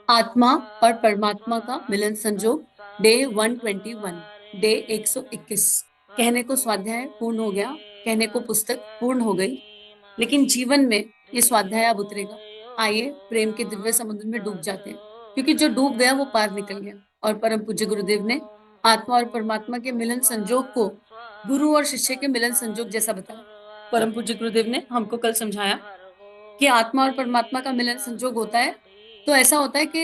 आत्मा और परमात्मा का मिलन संजोग, डे 121, डे 121। कहने को स्वाध्याय पूर्ण हो गया, कहने को पुस्तक पूर्ण हो गई, लेकिन जीवन में ये स्वाध्याय अब उतरेगा। आइए प्रेम के दिव्य समुद्र में डूब जाते हैं, क्योंकि जो डूब गया वो पार निकल गया। और परम पूज्य गुरुदेव ने आत्मा और परमात्मा के मिलन संजोग को गुरु और शिष्य के मिलन संजोग जैसा बताया। परम पूज्य गुरुदेव ने हमको कल समझाया कि आत्मा और परमात्मा का मिलन संजोग होता है, तो ऐसा होता है कि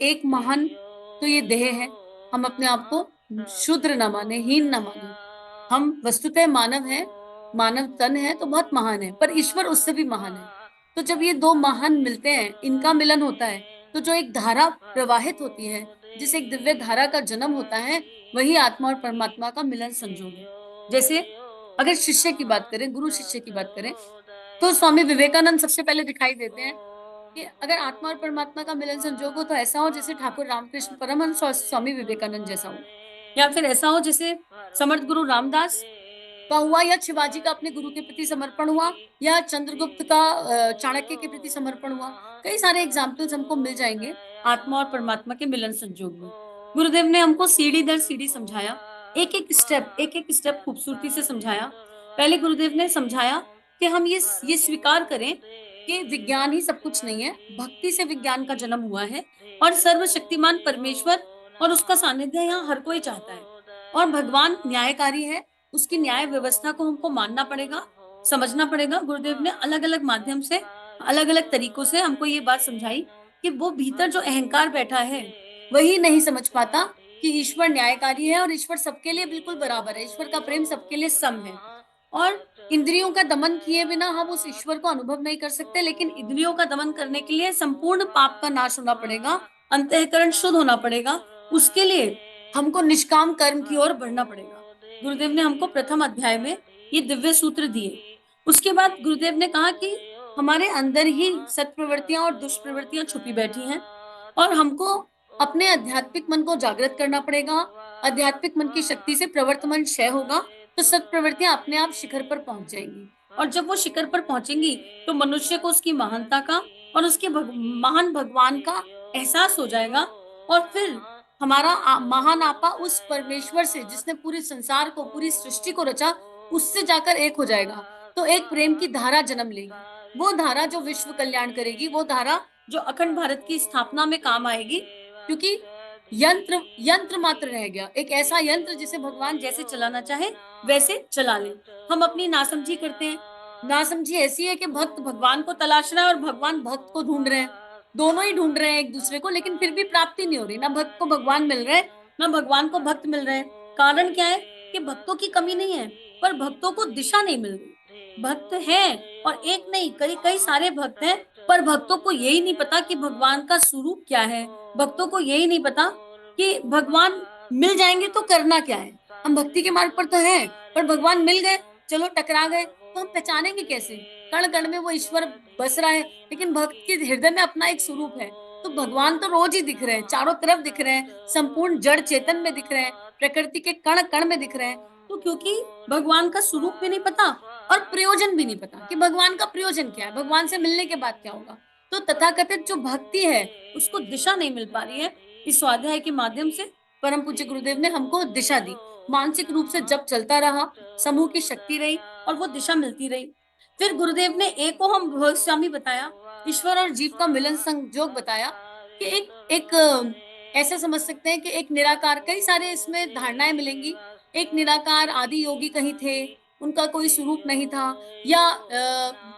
एक महान, तो ये देह है, हम अपने आप को शूद्र ना माने, हीन ना माने। हम वस्तुतः मानव हैं, मानव तन है तो बहुत महान है, पर ईश्वर उससे भी महान है। तो जब ये दो महान मिलते हैं, इनका मिलन होता है, तो जो एक धारा प्रवाहित होती है, जिस एक दिव्य धारा का जन्म होता है, वही आत्मा और परमात्मा का मिलन संजोग है। जैसे अगर शिष्य की बात करें, गुरु शिष्य की बात करें, तो स्वामी विवेकानंद सबसे पहले दिखाई देते हैं कि अगर आत्मा और परमात्मा का मिलन संजोग हो तो ऐसा हो जैसे ठाकुर रामकृष्ण परमहंस और स्वामी विवेकानंद जैसा हो, या फिर ऐसा हो जैसे समर्थ गुरु रामदास का हुआ, या शिवाजी का अपने गुरु के प्रति समर्पण हुआ, या चंद्रगुप्त का चाणक्य के प्रति समर्पण हुआ। कई सारे एग्जाम्पल्स हमको मिल जाएंगे आत्मा और परमात्मा के मिलन संजोग में। गुरुदेव ने हमको सीढ़ी दर सीढ़ी समझाया, एक एक स्टेप खूबसूरती से समझाया। पहले गुरुदेव ने समझाया कि हम ये स्वीकार करें कि विज्ञान ही सब कुछ नहीं है, भक्ति से विज्ञान का जन्म हुआ है, और सर्वशक्तिमान परमेश्वर और उसका सानिध्य यहाँ हर कोई चाहता है। और भगवान न्यायकारी है, उसकी न्याय व्यवस्था को हमको मानना पड़ेगा, समझना पड़ेगा। गुरुदेव ने अलग अलग माध्यम से, अलग अलग तरीकों से हमको ये बात समझाई कि वो भीतर जो अहंकार बैठा है वही नहीं समझ पाता कि ईश्वर न्यायकारी है और ईश्वर सबके लिए बिल्कुल बराबर है, ईश्वर का प्रेम सबके लिए सम है। और इंद्रियों का दमन किए बिना हम उस ईश्वर को अनुभव नहीं कर सकते, लेकिन इंद्रियों का दमन करने के लिए संपूर्ण पाप का नाश होना पड़ेगा, अंतःकरण शुद्ध होना पड़ेगा। उसके लिए हमको निष्काम कर्म की ओर बढ़ना पड़ेगा। गुरुदेव ने हमको प्रथम अध्याय में ये दिव्य सूत्र दिए। उसके बाद गुरुदेव ने कहा कि हमारे अंदर ही सत्प्रवृत्तियां और दुष्प्रवृत्तियां छुपी बैठी हैं, और हमको अपने आध्यात्मिक मन को जागृत करना पड़ेगा। आध्यात्मिक मन की शक्ति से प्रवर्त मन क्षय होगा, तो सत्प्रवृत्तियां अपने आप शिखर पर पहुंच जाएंगी। और जब वो शिखर पर पहुंचेंगी तो मनुष्य को उसकी महानता का और उसके महान भगवान का एहसास हो जाएगा। और फिर हमारा महान आपा उस परमेश्वर से, जिसने पूरे संसार को, पूरी सृष्टि को रचा, उससे जाकर एक हो जाएगा। तो एक प्रेम की धारा जन्म लेगी, वो धारा जो विश्व कल्याण करेगी, वो धारा जो अखंड भारत की स्थापना में काम आएगी। क्योंकि यंत्र यंत्र मात्र रह गया, एक ऐसा यंत्र जिसे भगवान जैसे चलाना चाहे वैसे चला ले। हम अपनी नासमझी करते हैं। नासमझी ऐसी है कि भक्त भगवान को तलाश रहा है और भगवान भक्त को ढूंढ रहे हैं, दोनों ही ढूंढ रहे हैं एक दूसरे को, लेकिन फिर भी प्राप्ति नहीं हो रही। ना भक्त को भगवान मिल रहे, ना भगवान को भक्त मिल रहे हैं। कारण क्या है? कि भक्तों की कमी नहीं है, पर भक्तों को दिशा नहीं मिल रही। भक्त हैं, और एक नहीं कई कई सारे भक्त हैं, पर भक्तों को यही नहीं पता कि भगवान का स्वरूप क्या है। भक्तों को यही नहीं पता कि भगवान मिल जाएंगे तो करना क्या है। हम भक्ति के मार्ग पर तो हैं, पर भगवान मिल गए, चलो टकरा गए, तो हम पहचानेंगे कैसे? कण कण में वो ईश्वर बस रहा है, लेकिन भक्त के हृदय में अपना एक स्वरूप है। तो भगवान तो रोज ही दिख रहे हैं, चारों तरफ दिख रहे हैं, संपूर्ण जड़ चेतन में दिख रहे हैं, प्रकृति के कण कण में दिख रहे हैं। तो क्योंकि भगवान का स्वरूप भी नहीं पता और प्रयोजन भी नहीं पता कि भगवान का प्रयोजन क्या है, भगवान से मिलने के बाद क्या होगा, तो तथाकथित जो भक्ति है उसको दिशा नहीं मिल पा रही है। इस स्वाध्याय के माध्यम से परम पूज्य गुरुदेव ने हमको दिशा दी। मानसिक रूप से जब चलता रहा, समूह की शक्ति रही और वो दिशा मिलती रही। फिर गुरुदेव ने एको हम भविष्यामी बताया, ईश्वर और जीव का मिलन संयोग बताया कि एक ऐसा समझ सकते हैं कि एक निराकार, कई सारे इसमें धारणाएं मिलेंगी। एक निराकार आदि योगी कहीं थे, उनका कोई स्वरूप नहीं था, या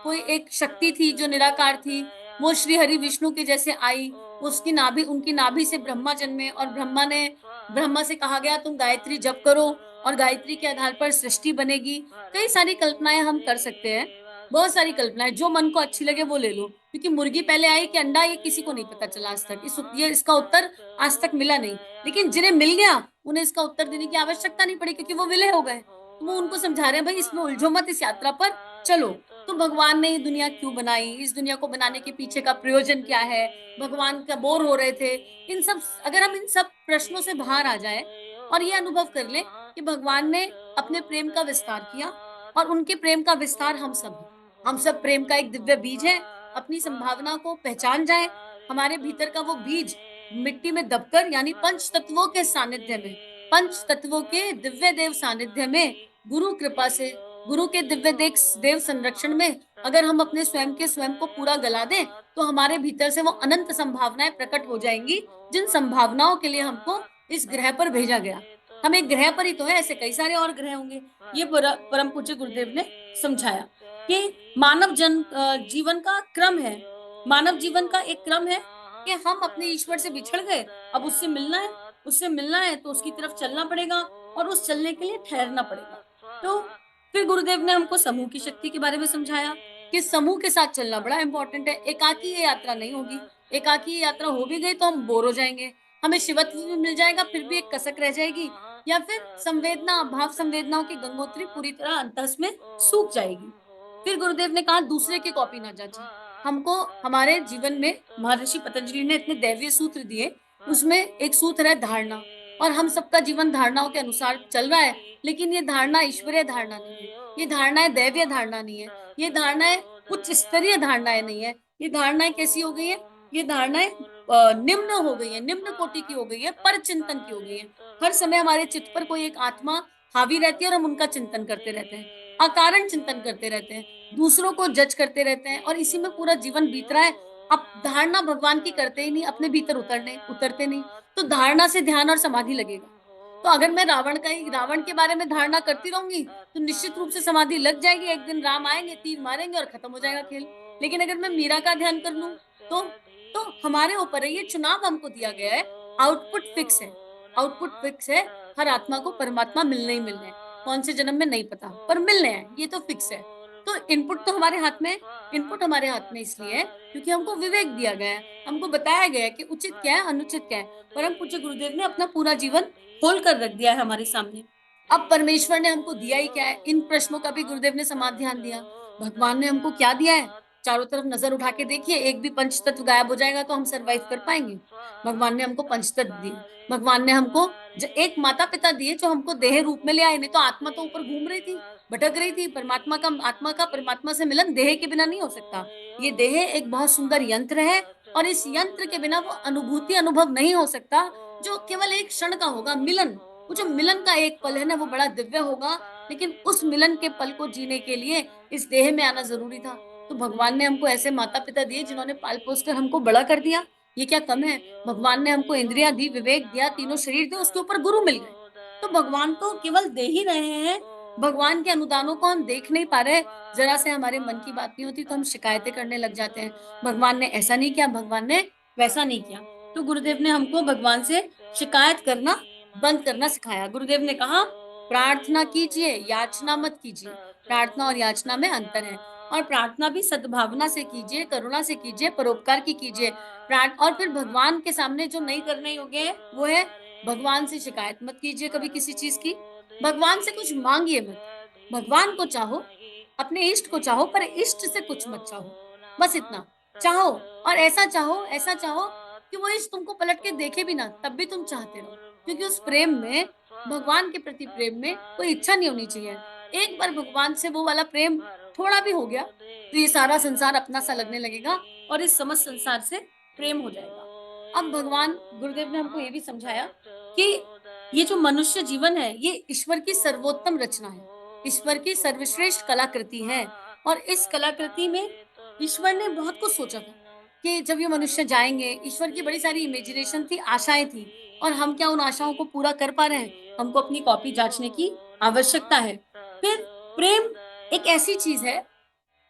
कोई एक शक्ति थी जो निराकार थी, वो श्री हरि विष्णु के जैसे आई, उसकी नाभि, उनकी नाभि से ब्रह्मा जन्मे, और ब्रह्मा से कहा गया तुम गायत्री जप करो, और गायत्री के आधार पर सृष्टि बनेगी। कई सारी कल्पनाएं हम कर सकते हैं, बहुत सारी कल्पनाएं, जो मन को अच्छी लगे वो ले लो। क्योंकि मुर्गी पहले आई कि अंडा, ये किसी को नहीं पता चला आज तक, ये इसका उत्तर आज तक मिला नहीं। लेकिन जिन्हें मिल गया उन्हें इसका उत्तर देने की आवश्यकता नहीं पड़ी, क्योंकि वो विलय हो गए। तो वो उनको समझा रहे हैं, भाई इसमें उलझो मत, इस यात्रा पर चलो। तो भगवान ने ये दुनिया क्यों बनाई, इस दुनिया को बनाने के पीछे का प्रयोजन क्या है, भगवान का बोर हो रहे थे, इन सब, अगर हम इन सब प्रश्नों से बाहर आ जाए और ये अनुभव कर ले कि भगवान ने अपने प्रेम का विस्तार किया, और उनके प्रेम का विस्तार हम सब हैं। हम सब प्रेम का एक दिव्य बीज है। अपनी संभावना को पहचान जाए, हमारे भीतर का वो बीज मिट्टी में दबकर, यानी पंच तत्वों के सानिध्य में, पंच तत्वों के दिव्य देव सानिध्य में, गुरु कृपा से, गुरु के दिव्य देव संरक्षण में अगर हम अपने स्वयं को पूरा गला दें, तो हमारे भीतर से वो अनंत संभावनाएं प्रकट हो जाएंगी, जिन संभावनाओं के लिए हमको इस ग्रह पर भेजा गया। हम एक ग्रह पर ही तो है, ऐसे कई सारे और ग्रह होंगे। ये परम पूज्य गुरुदेव ने समझाया कि जीवन का क्रम है, मानव जीवन का एक क्रम है कि हम अपने ईश्वर से बिछड़ गए, अब उससे मिलना है तो उसकी तरफ चलना पड़ेगा, और उस चलने के लिए ठहरना पड़ेगा। तो फिर गुरुदेव ने हमको समूह की शक्ति के बारे में समझाया कि समूह के साथ चलना बड़ा इंपॉर्टेंट है। एकाकी ये यात्रा नहीं होगी, एकाकी ये यात्रा हो भी गई तो हम बोर हो जाएंगे, हमें शिवत्व भी मिल जाएगा, फिर भी एक कसक रह जाएगी, या फिर भाव संवेदनाओं की गंगोत्री पूरी तरह अंतस में सूख जाएगी। फिर गुरुदेव ने कहा दूसरे की कॉपी ना जांचे। हमको हमारे जीवन में महर्षि पतंजलि ने इतने दैवीय सूत्र दिए, उसमें एक सूत्र है धारणा, और हम सबका जीवन धारणाओं के अनुसार चल रहा है, लेकिन ये धारणा ईश्वरीय धारणा नहीं है, ये धारणाएं दैवीय धारणा नहीं है, ये धारणाएं उच्च स्तरीय धारणाएं नहीं है। ये धारणाएं कैसी हो गई है? ये धारणाएं निम्न हो गई है, निम्न कोटि की हो गई है, पर चिंतन की हो गई है। हर समय हमारे चित्त पर कोई एक आत्मा हावी रहती है और हम उनका चिंतन करते रहते हैं, अकारण चिंतन करते रहते हैं, दूसरों को जज करते रहते हैं, और इसी में पूरा जीवन बीत रहा है। अब धारणा भगवान की करते ही नहीं, अपने भीतर उतरते नहीं, तो धारणा से ध्यान और समाधि लगेगा। तो अगर मैं रावण के बारे में धारणा करती रहूंगी, तो निश्चित रूप से समाधि लग जाएगी, एक दिन राम आएंगे, तीर मारेंगे और खत्म हो जाएगा खेल। लेकिन अगर मैं मीरा का ध्यान कर लूं, तो तो हमारे ऊपर है, ये चुनाव हमको दिया गया है। आउटपुट फिक्स है, आउटपुट फिक्स है। हर आत्मा को परमात्मा मिलने ही मिलने हैं, कौन से जन्म में नहीं पता, पर मिलने हैं, ये तो फिक्स है। तो इनपुट तो हमारे हाथ में, इनपुट हमारे हाथ में इसलिए है क्योंकि हमको विवेक दिया गया है, हमको बताया गया है कि उचित क्या है, अनुचित क्या है। परम पूज्य गुरुदेव ने अपना पूरा जीवन खोल कर रख दिया है हमारे सामने। अब परमेश्वर ने हमको दिया ही क्या है, इन प्रश्नों का भी गुरुदेव ने समाधान दिया। भगवान ने हमको क्या दिया है? चारों तरफ नजर उठा के देखिए, एक भी पंच तत्व गायब हो जाएगा तो हम सरवाइव कर पाएंगे? भगवान ने हमको पंच तत्व दिए, भगवान ने हमको एक माता पिता दिए जो हमको देह रूप में ले आए, नहीं तो आत्मा तो ऊपर घूम रही थी, भटक रही थी। आत्मा का परमात्मा से मिलन देह के बिना नहीं हो सकता। ये देह एक बहुत सुंदर यंत्र है, और इस यंत्र के बिना वो अनुभूति अनुभव नहीं हो सकता, जो केवल एक क्षण का होगा, मिलन। वो जो मिलन का एक पल है ना, वो बड़ा दिव्य होगा, लेकिन उस मिलन के पल को जीने के लिए इस देह में आना जरूरी था। तो भगवान ने हमको ऐसे माता पिता दिए जिन्होंने पाल पोस कर हमको बड़ा कर दिया, ये क्या कम है? भगवान ने हमको इंद्रियां दी, विवेक दिया, तीनों शरीर दिए, उसके ऊपर गुरु मिल गए। तो भगवान तो केवल दे ही रहे हैं, भगवान के अनुदानों को हम देख नहीं पा रहे। जरा से हमारे मन की बात नहीं होती तो हम शिकायतें करने लग जाते हैं, भगवान ने ऐसा नहीं किया, भगवान ने वैसा नहीं किया। तो गुरुदेव ने हमको भगवान से शिकायत करना बंद करना सिखाया। गुरुदेव ने कहा प्रार्थना कीजिए, याचना मत कीजिए। प्रार्थना और याचना में अंतर है, और प्रार्थना भी सद्भावना से कीजिए, करुणा से कीजिए, परोपकार की कीजिए। और फिर भगवान के सामने जो नहीं करने योग्य है वो है, भगवान से शिकायत मत कीजिए कभी किसी चीज की, भगवान से कुछ मांगिए मत। भगवान को चाहो, अपने इष्ट को चाहो, पर इष्ट से कुछ मत चाहो, बस इतना चाहो। और ऐसा चाहो कि वो इष्ट तुमको पलट के देखे भी ना, तब भी तुम चाहते रहो, क्योंकि उस प्रेम में, भगवान के प्रति प्रेम में कोई इच्छा नहीं होनी चाहिए। एक बार भगवान से वो वाला प्रेम थोड़ा भी हो गया, तो ये सारा संसार अपना सा लगने लगेगा, और इस समस्त संसार से प्रेम हो जाएगा। अब भगवान गुरुदेव ने हमको ये भी समझाया कि ये जो मनुष्य जीवन है, ये ईश्वर की सर्वोत्तम रचना है, ईश्वर की सर्वश्रेष्ठ कलाकृति है। और इस कलाकृति में ईश्वर ने बहुत कुछ सोचा था कि जब ये मनुष्य जाएंगे, ईश्वर की बड़ी सारी इमेजिनेशन थी, आशाएं थी, और हम क्या उन आशाओं को पूरा कर पा रहे हैं? हमको अपनी कॉपी जांचने की आवश्यकता है। फिर प्रेम एक ऐसी चीज है,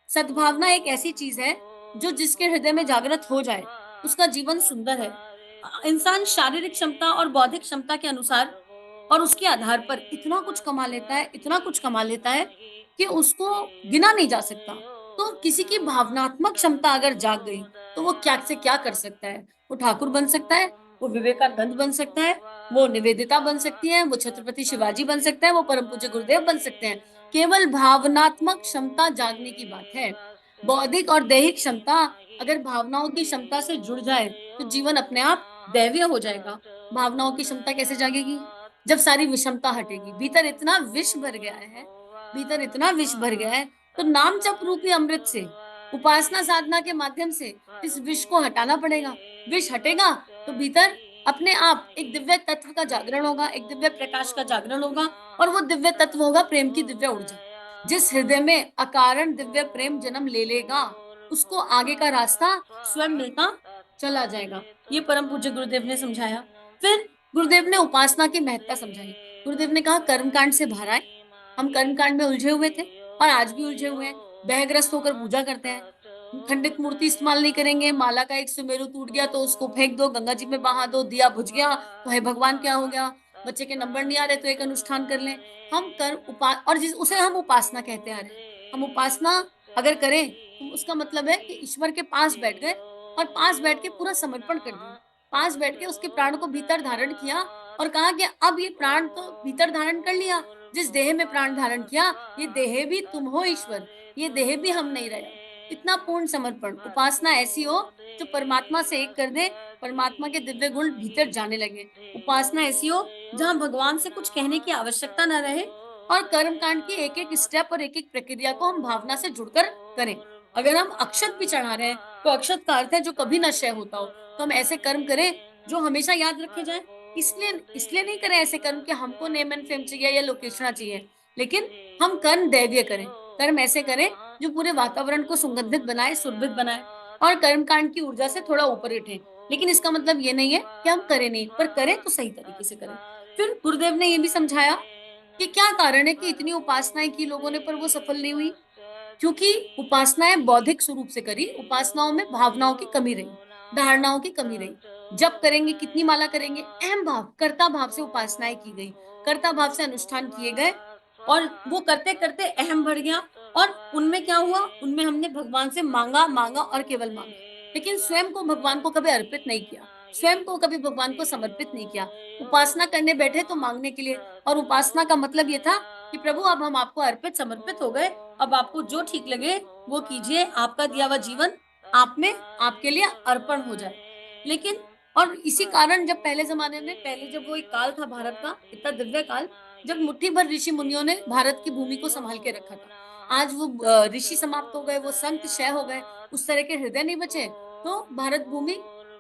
सद्भावना एक ऐसी चीज है, जो जिसके हृदय में जागृत हो जाए उसका जीवन सुंदर है। इंसान शारीरिक क्षमता और बौद्धिक क्षमता के अनुसार और उसके आधार पर इतना कुछ कमा लेता है, इतना कुछ कमा लेता है कि उसको गिना नहीं जा सकता। तो किसी की भावनात्मक क्षमता अगर जाग गई, तो वो क्या से क्या कर सकता है? वो ठाकुर बन सकता है, वो विवेकानंद बन सकता है, वो निवेदिता बन सकती है, वो छत्रपति शिवाजी बन सकता है, वो परम पूज्य गुरुदेव बन सकते हैं। केवल भावनात्मक क्षमता जागने की बात है। बौद्धिक और दैहिक क्षमता अगर भावनाओं की क्षमता से जुड़ जाए, तो जीवन अपने आप दैवीय हो जाएगा। भावनाओं की क्षमता कैसे जागेगी? जब सारी विषमता हटेगी। भीतर इतना विष भर गया है, भीतर इतना विष भर गया है, तो नाम जप रूपी अमृत से, उपासना साधना के माध्यम से इस विष को हटाना पड़ेगा। विष हटेगा तो भीतर अपने आप एक दिव्य तत्व का जागरण होगा, एक दिव्य प्रकाश का जागरण होगा, और वो दिव्य तत्व होगा प्रेम की दिव्य ऊर्जा। जिस हृदय में अकारण दिव्य प्रेम जन्म ले लेगा, उसको आगे का रास्ता स्वयं मिलता चला जाएगा। ये परम पूज्य गुरुदेव ने समझाया। फिर गुरुदेव ने उपासना की महत्ता समझाई। गुरुदेव ने कहा कर्मकांड से बाहर आए। हम कर्मकांड में उलझे हुए थे और आज भी उलझे हुए हैं। भयग्रस्त होकर पूजा करते हैं। खंडित मूर्ति इस्तेमाल नहीं करेंगे। माला का एक सुमेरु टूट गया तो उसको फेंक दो, गंगा जी में बहा दो। दिया बुझ गया तो हे भगवान क्या हो गया? बच्चे के नंबर नहीं आ रहे तो एक अनुष्ठान कर लें। हम कर्म उपा और जिस उसे हम उपासना कहते आ रहे हैं। हम उपासना अगर करें तो उसका मतलब है कि ईश्वर के पास बैठ गए और पास बैठ के पूरा समर्पण कर दिया। पास बैठ के उसके प्राण को भीतर धारण किया और कहा कि अब ये प्राण तो भीतर धारण कर लिया। जिस देह में प्राण धारण किया, ये देह भी तुम हो ईश्वर, ये देह भी हम नहीं रहे। इतना पूर्ण समर्पण। उपासना ऐसी हो जो परमात्मा से एक कर दे, परमात्मा के दिव्य गुण भीतर जाने लगे। उपासना ऐसी हो जहां भगवान से कुछ कहने की आवश्यकता न रहे और कर्मकांड की एक-एक स्टेप और एक-एक प्रक्रिया को हम भावना से जुड़कर करें। अगर हम अक्षत भी चढ़ा रहे हैं, तो अक्षत का अर्थ है जो कभी न क्षय होता हो। तो हम ऐसे कर्म करें जो हमेशा याद रखे जाएँ। इसलिए इसलिए नहीं करें ऐसे कर्म कि हमको नेम एंड फेम चाहिए या लोकेशना चाहिए, लेकिन हम कर्म दैवीय करें। कर्म ऐसे करें जो पूरे वातावरण को सुगंधित बनाए, सुरभित बनाए और कर्मकांड की ऊर्जा से थोड़ा ऊपर उठें। लेकिन इसका मतलब ये नहीं है कि हम करें नहीं, पर करें तो सही तरीके से करें। फिर गुरुदेव ने ये भी समझाया कि क्या कारण है कि इतनी उपासनाएँ की लोगों ने पर वो सफल नहीं हुई? क्योंकि उपासनाएँ बौद्धिक स्वरूप से करी, उपासनाओं में भावनाओं की कमी रही, धारणाओं की कमी रही। जप करेंगे, कितनी माला करेंगे, अहम भाव, कर्ता भाव से उपासनाएँ की गई, कर्ता भाव से अनुष्ठान किए गए और वो करते-करते अहम बढ़ गया और उनमें क्या हुआ, उनमें हमने भगवान से माँगा, माँगा और केवल माँगा। लेकिन स्वयं को भगवान को कभी अर्पित नहीं किया, स्वयं को कभी भगवान को समर्पित नहीं किया। उपासना करने बैठे तो माँगने के लिए और उपासना का मतलब ये था कि प्रभु अब हम आपको अर्पित समर्पित हो गए, अब आपको जो ठीक लगे वो कीजिए, आपका दिया हुआ जीवन आप में आपके लिए अर्पण हो जाए। लेकिन और इसी कारण जब पहले ज़माने में पहले जब वो एक काल था भारत का, इतना दिव्य काल, जब मुट्ठी भर ऋषि मुनियों ने भारत की भूमि को सँभाल के रखा था। आज वो ऋषि समाप्त हो गए, वो संत क्षय हो गए, उस तरह के हृदय नहीं बचे, तो भारत भूमि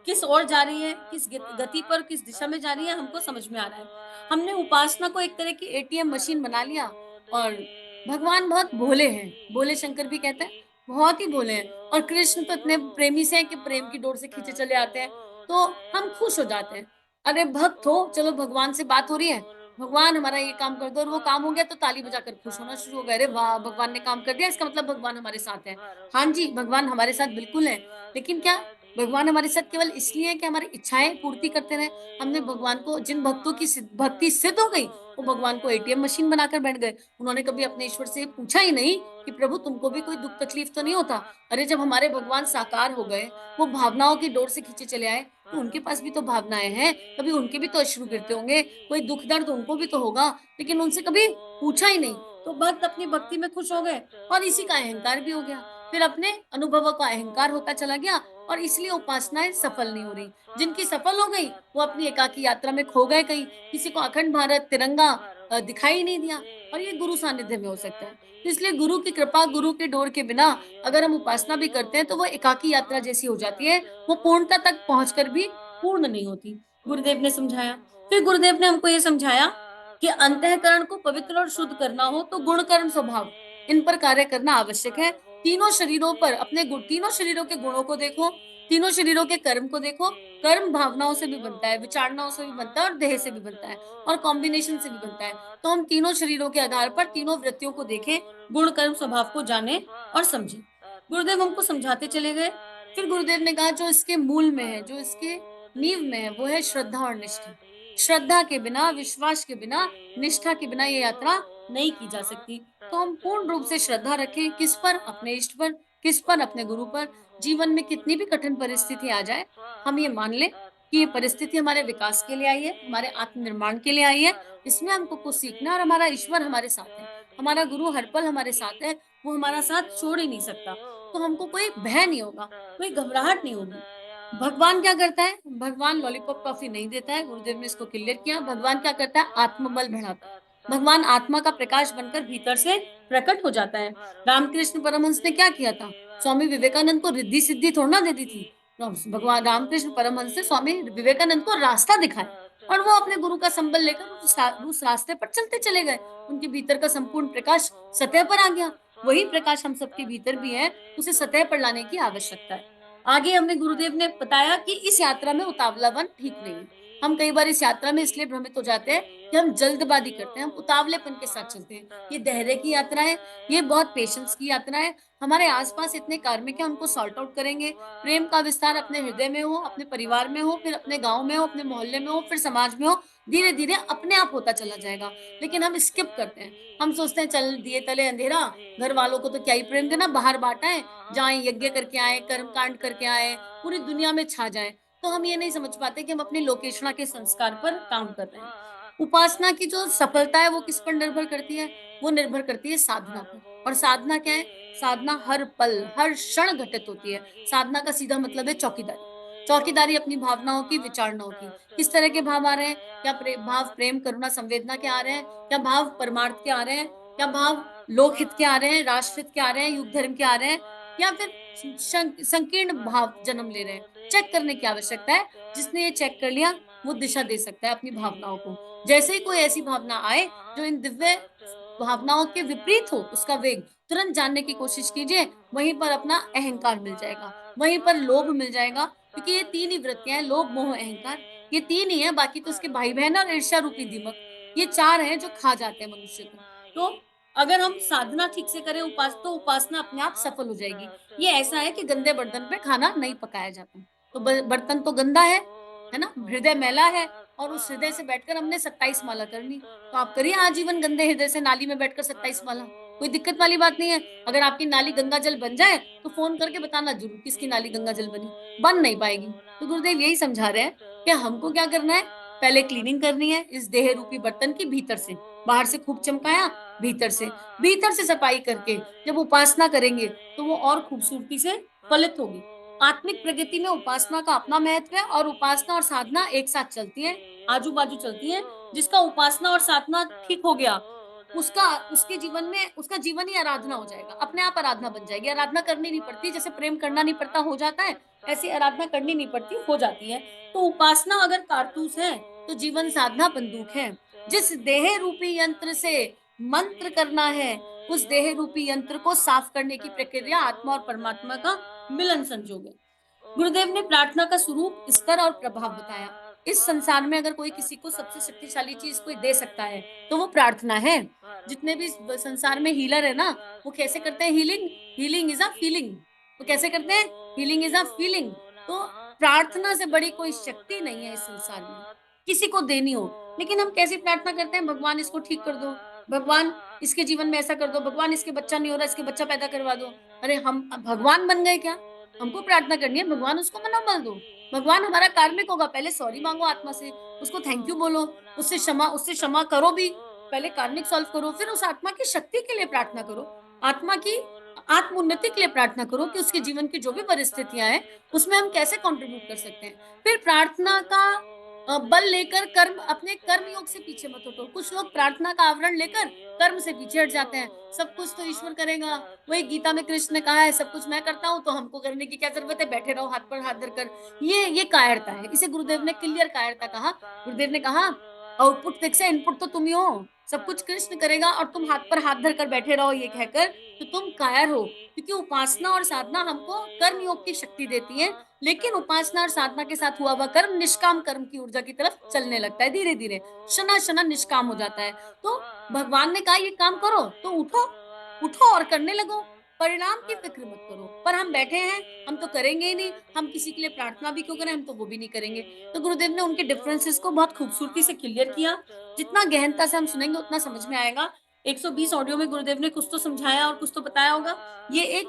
किस ओर जा रही है, किस गति पर, किस दिशा में जा रही है, हमको समझ में आ रहा है। हमने उपासना को एक तरह की एटीएम मशीन बना लिया और भगवान बहुत भोले हैं, भोले शंकर भी कहते हैं, बहुत ही भोले हैं और कृष्ण तो इतने प्रेमी से हैं कि प्रेम की डोर से खींचे चले आते हैं, तो हम खुश हो जाते हैं। अरे भक्त हो, चलो भगवान से बात हो रही है, भगवान हमारा ये काम कर दो और वो काम हो गया तो ताली बजाकर खुश होना शुरू हो गए। अरे वाह! भगवान ने काम कर दिया, इसका मतलब भगवान हमारे साथ हैं। हाँ जी, भगवान हमारे साथ बिल्कुल हैं, लेकिन क्या भगवान हमारे साथ केवल इसलिए है कि हमारी इच्छाएँ पूर्ति करते रहें? हमने भगवान को जिन भक्तों की भक्ति सिद्ध हो गई, वो भगवान को एटीएम मशीन बनाकर बैठ गए। उन्होंने कभी अपने ईश्वर से पूछा ही नहीं कि प्रभु तुमको भी कोई दुःख तकलीफ तो नहीं होता? अरे जब हमारे भगवान साकार हो गए, वो भावनाओं की डोर से खींचे चले आए, तो उनके पास भी तो भावनाएँ हैं, कभी उनके भी तो अश्रु गिरते होंगे, कोई दुःख दर्द उनको भी तो होगा, लेकिन उनसे कभी पूछा ही नहीं। तो भक्त अपनी भक्ति में खुश हो गए और इसी का अहंकार भी हो गया। फिर अपने अनुभवों का अहंकार होता चला गया और इसलिए उपासनाएँ सफल नहीं हो रही। जिनकी सफल हो गई, वो अपनी एकाकी यात्रा में खो गए कहीं, किसी को अखंड भारत तिरंगा दिखाई ही नहीं दिया और ये गुरु सानिध्य में हो सकता है। तो इसलिए गुरु की कृपा, गुरु के डोर के बिना अगर हम उपासना भी करते हैं, तो वो एकाकी यात्रा जैसी हो जाती है, वो पूर्णता तक पहुँचकर भी पूर्ण नहीं होती। गुरुदेव ने समझाया। फिर गुरुदेव ने हमको ये समझाया कि अंतःकरण को पवित्र और शुद्ध करना हो, तो गुण, कर्म, स्वभाव इन पर कार्य करना आवश्यक है। तीनों शरीरों पर अपने गुण तीनों शरीरों के गुणों को देखो, तीनों शरीरों के कर्म को देखो। कर्म भावनाओं से भी बनता है, विचारणाओं से भी बनता है और देह से भी बनता है और कॉम्बिनेशन से भी बनता है। तो हम तीनों शरीरों के आधार पर तीनों वृत्तियों को देखें, गुण, कर्म, स्वभाव को जानें और समझें। गुरुदेव हमको समझाते चले गए। फिर गुरुदेव ने कहा जो इसके मूल में है, जो इसके नींव में है, वो है श्रद्धा और निष्ठा। श्रद्धा के बिना, विश्वास के बिना, निष्ठा के बिना ये यात्रा नहीं की जा सकती। तो हम पूर्ण रूप से श्रद्धा रखें किस पर? अपने इष्ट पर, किस पर? अपने गुरु पर। जीवन में कितनी भी कठिन परिस्थिति आ जाए, हम ये मान लें कि ये परिस्थिति हमारे विकास के लिए आई है, हमारे आत्मनिर्माण के लिए आई है। इसमें हमको कुछ सीखना है और हमारा ईश्वर हमारे साथ है। हमारा गुरु हर पल हमारे साथ है, वो हमारा साथ छोड़ ही नहीं सकता। तो हमको कोई भय नहीं होगा, कोई घबराहट नहीं होगी। भगवान क्या करता है? भगवान लॉलीपॉप टॉफी नहीं देता है, गुरुदेव ने इसको क्लियर किया। भगवान क्या करता है? आत्मबल बढ़ाता है। भगवान आत्मा का प्रकाश बनकर भीतर से प्रकट हो जाता है। रामकृष्ण परमहंस ने क्या किया था? स्वामी विवेकानंद को रिद्धि सिद्धि थोड़ी ना दे दी थी। भगवान रामकृष्ण परमहंस ने स्वामी विवेकानंद को रास्ता दिखाया और वो अपने गुरु का संबल लेकर उस रास्ते पर चलते चले गए। उनके भीतर का संपूर्ण प्रकाश सतह पर आ गया। वही प्रकाश हम सबके भीतर भी है, उसे सतह पर लाने की आवश्यकता है। आगे हमें गुरुदेव ने बताया कि इस यात्रा में उतावलापन ठीक नहीं है। हम कई बार इस यात्रा में इसलिए भ्रमित हो जाते हैं कि हम जल्दबाजी करते हैं, हम उतावलेपन के साथ चलते हैं। ये धैर्य की यात्रा है, ये बहुत पेशेंस की यात्रा है। हमारे आसपास इतने कार्मिक है, उनको सॉर्ट आउट करेंगे। प्रेम का विस्तार अपने हृदय में हो, अपने परिवार में हो, फिर अपने गाँव में हो, अपने मोहल्ले में हो, फिर समाज में हो, धीरे-धीरे अपने आप होता चला जाएगा। लेकिन हम स्किप करते हैं। हम सोचते हैं चल दिए तले अंधेरा, घर वालों को तो क्या ही प्रेम देना, बाहर बाँट आएँ, जाएँ यज्ञ करके आएँ, कर्मकांड करके आएँ, पूरी दुनिया में छा जाएँ। तो हम ये नहीं समझ पाते कि हम अपनी लोकेशना के संस्कार पर काम कर रहे हैं। उपासना की जो सफलता है वो किस पर निर्भर करती है? वो निर्भर करती है साधना पर। और साधना क्या है? साधना हर पल, हर क्षण घटित होती है। साधना का सीधा मतलब है चौकीदारी। चौकीदारी अपनी भावनाओं की, विचारणाओं की। किस तरह के भाव आ रहे हैं? क्या भाव प्रेम, करुणा, संवेदना के आ रहे हैं? क्या भाव परमार्थ के आ रहे हैं? क्या भाव लोकहित के आ रहे हैं? राष्ट्रहित के आ रहे हैं? युग धर्म के आ रहे हैं? या फिर संकीर्ण भाव जन्म ले रहे हैं? चेक करने की आवश्यकता है। जिसने ये चेक कर लिया, वो दिशा दे सकता है अपनी भावनाओं को। जैसे ही कोई ऐसी भावना आए, जो इन दिव्य भावनाओं के विपरीत हो, उसका वेग तुरंत जानने की कोशिश कीजिए। वहीं पर अपना अहंकार मिल जाएगा, वहीं पर लोभ मिल जाएगा, क्योंकि ये 3 ही वृत्तियाँ हैं, लोभ, मोह, अहंकार। ये 3 ही हैं, बाकी तो उसके भाई-बहन और ईर्ष्या रूपी दीमक। ये 4 हैं जो खा जाते हैं मनुष्य को। तो अगर हम साधना ठीक से करें तो उपासना अपने आप सफल हो जाएगी। ये ऐसा है कि गंदे बर्तन पे खाना नहीं पकाया जाता। तो ब बर्तन तो गंदा है ना? हृदय मैला है और उस हृदय से बैठकर हमने 27 माला करनी। तो आप करिए आजीवन गंदे हृदय से नाली में बैठकर 27 माला। कोई दिक्कत वाली बात नहीं है। अगर आपकी नाली गंगा जल बन जाए, तो फ़ोन करके बताना ज़रूर किसकी नाली गंगा जल बनी। बन नहीं पाएगी। तो गुरुदेव यही समझा रहे हैं कि हमको क्या करना है, पहले क्लीनिंग करनी है इस देह रूपी बर्तन की भीतर से। बाहर से खूब चमकाया, भीतर से। भीतर से सफाई करके जब उपासना करेंगे, तो वो और खूबसूरती से फलित होगी। आत्मिक प्रगति में उपासना का अपना महत्व है और उपासना और साधना एक साथ चलती हैं, आजू-बाजू चलती हैं। जिसका उपासना और साधना ठीक हो गया, उसका उसके जीवन में उसका जीवन ही आराधना हो जाएगा। अपने आप आराधना बन जाएगी। आराधना करनी नहीं पड़ती, जैसे प्रेम करना नहीं पड़ता हो जाता है, ऐसे आराधना करनी नहीं पड़ती हो जाती है। तो उपासना अगर कारतूस है, तो जीवन साधना बंदूक है। जिस देह रूपी यंत्र से मंत्र करना है, उस देह रूपी यंत्र को साफ करने की प्रक्रिया आत्मा और परमात्मा का मिलन संजोग है। गुरुदेव ने प्रार्थना का स्वरूप, स्तर और प्रभाव बताया। इस संसार में अगर कोई किसी को सबसे शक्तिशाली चीज़ कोई दे सकता है, तो वो प्रार्थना है। जितने भी संसार में हीलर है ना, वो कैसे करते हैं healing? Healing is a feeling. वो कैसे करते हैं? Healing is a feeling. तो प्रार्थना से बड़ी कोई शक्ति नहीं है इस संसार में, किसी को देनी हो। लेकिन हम कैसी प्रार्थना करते हैं? भगवान इसको ठीक कर दो, भगवान इसके जीवन में ऐसा कर दो, भगवान इसके बच्चा नहीं हो रहा, इसके बच्चा पैदा करवा दो। अरे हम भगवान बन गए क्या? हमको प्रार्थना करनी है, भगवान उसको मना मत दो। भगवान हमारा कार्मिक होगा, पहले सॉरी माँगो आत्मा से, उसको थैंक यू बोलो, उससे क्षमा करो भी। पहले कार्मिक सॉल्व करो, फिर उस आत्मा की शक्ति के लिए प्रार्थना करो। आत्मा की आत्म-उन्नति के लिए प्रार्थना करो कि उसके जीवन की जो भी परिस्थितियाँ हैं, उसमें हम कैसे कंट्रीब्यूट कर सकते हैं। फिर प्रार्थना का बल लेकर अपने कर्म योग से पीछे मत हटो। कुछ लोग प्रार्थना का आवरण लेकर कर्म से पीछे हट जाते हैं। सब कुछ तो ईश्वर करेगा। वही गीता में कृष्ण ने कहा है, सब कुछ मैं करता हूँ, तो हमको करने की क्या ज़रूरत है? बैठे रहो हाथ पर हाथ धरकर। ये कायरता है। इसे गुरुदेव ने क्लियर कायरता कहा। गुरुदेव ने कहा, आउटपुट फिक्स है, इनपुट तो तुम ही हो। सब कुछ कृष्ण करेगा और तुम हाथ पर हाथ धरकर बैठे रहो ये कहकर, तो तुम कायर हो। क्योंकि उपासना और साधना हमको कर्म योग की शक्ति देती है, लेकिन उपासना और साधना के साथ हुआ हुआ कर्म निष्काम कर्म की ऊर्जा की तरफ चलने लगता है धीरे-धीरे, शना-शना निष्काम हो जाता है। तो भगवान ने कहा ये काम करो, तो उठो, उठो और करने लगो। परिणाम की फ़िक्र मत करो। पर हम बैठे हैं, हम तो करेंगे ही नहीं, हम किसी के लिए प्रार्थना भी क्यों करें, हम तो वो भी नहीं करेंगे। तो गुरुदेव ने उनके डिफरेंसेस को बहुत खूबसूरती से क्लियर किया। जितना गहनता से हम सुनेंगे उतना समझ में आएगा। 120 ऑडियो में गुरुदेव ने कुछ तो समझाया और कुछ तो बताया होगा। ये एक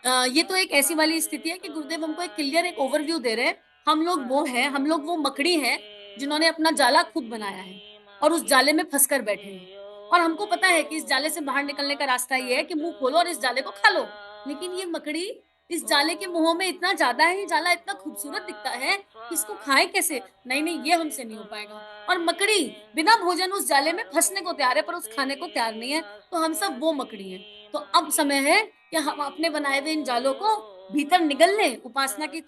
ये तो एक ऐसी वाली स्थिति है कि गुरुदेव हमको एक क्लियर एक ओवरव्यू दे रहे हैं। हम लोग वो हैं, हम लोग वो मकड़ी हैं, जिन्होंने अपना जाला खुद बनाया है और उस जाले में फँसकर बैठे हैं। और हमको पता है कि इस जाले से बाहर निकलने का रास्ता ये है कि मुँह खोलो और इस जाले को खा लो। लेकिन ये मकड़ी इस जाले के मुँह में इतना ज़्यादा है, ये जाला इतना खूबसूरत दिखता है कि इसको खाएँ कैसे? नहीं, नहीं, ये हमसे नहीं हो पाएगा। और मकड़ी बिना भोजन उस जाले में फँसने को तैयार है, पर उस खाने को तैयार नहीं है। तो हम सब वो मकड़ी हैं। तो अब समय है कि हम अपने बनाए हुए इन जालों को भीतर निगल लें, उपासना की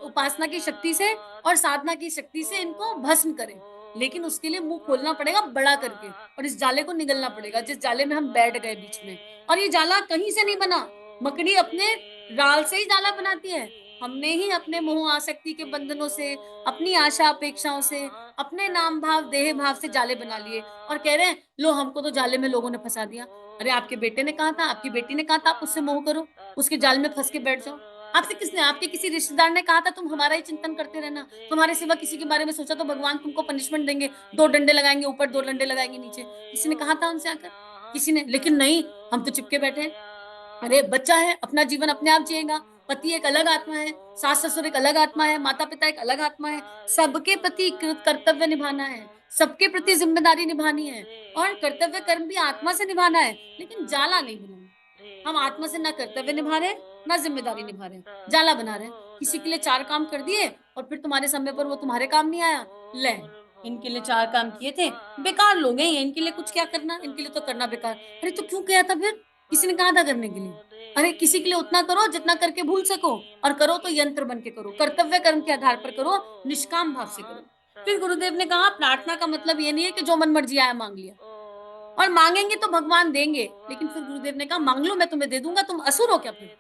उपासना की शक्ति से और साधना की शक्ति से इनको भस्म करें। लेकिन उसके लिए मुँह खोलना पड़ेगा बड़ा करके और इस जाले को निगलना पड़ेगा, जिस जाले में हम बैठ गए बीच में। और ये जाला कहीं से नहीं बना, मकड़ी अपने राल से ही जाला बनाती है। हमने ही अपने मोह आसक्ति के बंधनों से, अपनी आशा अपेक्षाओं से, अपने नाम भाव, देह भाव से जाले बना लिए और कह रहे हैं, लो हमको तो जाले में लोगों ने फँसा दिया। अरे आपके बेटे ने कहा था, आपकी बेटी ने कहा था आप उससे मोह करो, उसके जाल में फँस के बैठ जाओ। आपसे किसने, आपके किसी रिश्तेदार ने कहा था तुम हमारा ही चिंतन करते रहना, तुम्हारे सिवा किसी के बारे में सोचा तो भगवान तुमको पनिशमेंट देंगे, 2 डंडे लगाएँगे ऊपर, 2 डंडे लगाएँगे नीचे। किसी ने कहा था उनसे आकर? किसी ने, लेकिन नहीं, हम तो चुपके बैठे हैं। अरे बच्चा है, अपना जीवन अपने आप जिएगा, पति एक अलग आत्मा है, सास-ससुर एक अलग आत्मा है, माता-पिता एक अलग आत्मा है, सबके प्रति कर्तव्य निभाना है, सबके प्रति ज़िम्मेदारी निभानी है और कर्तव्य कर्म भी आत्मा से निभाना है, लेकिन जाला नहीं बनाना। हम आत्मा से ना कर्तव्य निभा रहे हैं, ना ज़िम्मेदारी निभा रहे हैं, जाला बना रहे हैं। किसी के लिए 4 काम कर दिए और फिर तुम्हारे समय पर वो तुम्हारे काम नहीं आया, ले इनके लिए 4 काम किए थे, बेकार लोग हैं ये, इनके लिए कुछ क्या करना, इनके लिए तो करना बेकार। अरे तो क्यों किया था फिर? किसी ने कहा था करने के लिए? अरे किसी के लिए उतना करो जितना करके भूल सको और करो तो यंत्र बन के करो, कर्तव्य कर्म के आधार पर करो, निष्काम भाव से करो। फिर गुरुदेव ने कहा प्रार्थना का मतलब ये नहीं है कि जो मन मर्जी आया माँग लिया। और माँगेंगे तो भगवान देंगे, लेकिन फिर गुरुदेव ने कहा माँग लो मैं तुम्हें दे दूँगा, तुम असुर हो क्या फिर?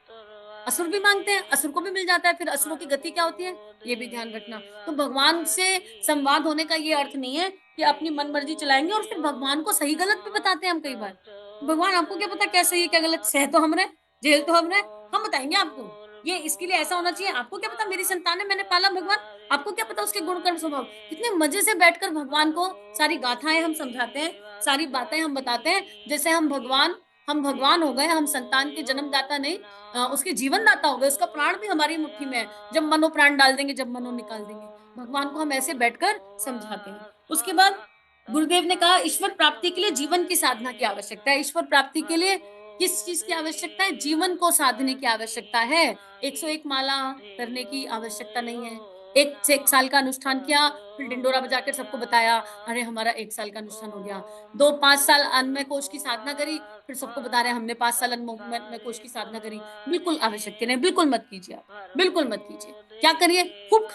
असुर भी माँगते हैं, असुर को भी मिल जाता है, फिर असुरों की गति क्या होती है? ये भी ध्यान रखना। तो भगवान से संवाद होने का ये अर्थ नहीं है कि अपनी मन-मर्ज़ी चलाएँगे और फिर भगवान को सही-गलत भी बताते हैं हम कई बार। भगवान आपको क्या पता क्या सही है, क्या गलत? सह तो हम रहे हैं, झेल तो हम रहे हैं, हम बताएँगे आपको। ये इसके लिए ऐसा होना चाहिए, आपको क्या पता मेरी संतान है, मैंने पाला भगवान, आपको क्या पता उसके गुण, कर्म, स्वभाव? कितने मज़े से बैठकर भगवान को सारी गाथाएँ हम समझाते हैं, सारी बातें हम बताते हैं, जैसे हम भगवान हो गए, हम संतान के जन्मदाता नहीं उसके जीवनदाता हो गए, उसका प्राण भी हमारी मुट्ठी में है। जब मनो प्राण डाल देंगे, जब मनो निकाल देंगे। भगवान को हम ऐसे बैठकर समझाते हैं। उसके बाद गुरुदेव ने कहा ईश्वर प्राप्ति के लिए जीवन की साधना की आवश्यकता है। ईश्वर प्राप्ति के लिए किस चीज़ की आवश्यकता है? जीवन को साधने की आवश्यकता है। 101 माला करने की आवश्यकता नहीं है। 1 से 1 साल का अनुष्ठान किया, फिर ढिंडोरा बजाकर सबको बताया, अरे हमारा 1 साल का अनुष्ठान हो गया। 2 5 साल अन्नमय कोश की साधना करी, फिर सबको बता रहे हैं हमने 5 साल अन्नमय कोश की साधना करी। बिल्कुल आवश्यक नहीं, बिल्कुल मत कीजिए आप, बिल्कुल मत कीजिए। क्या करिए? खूब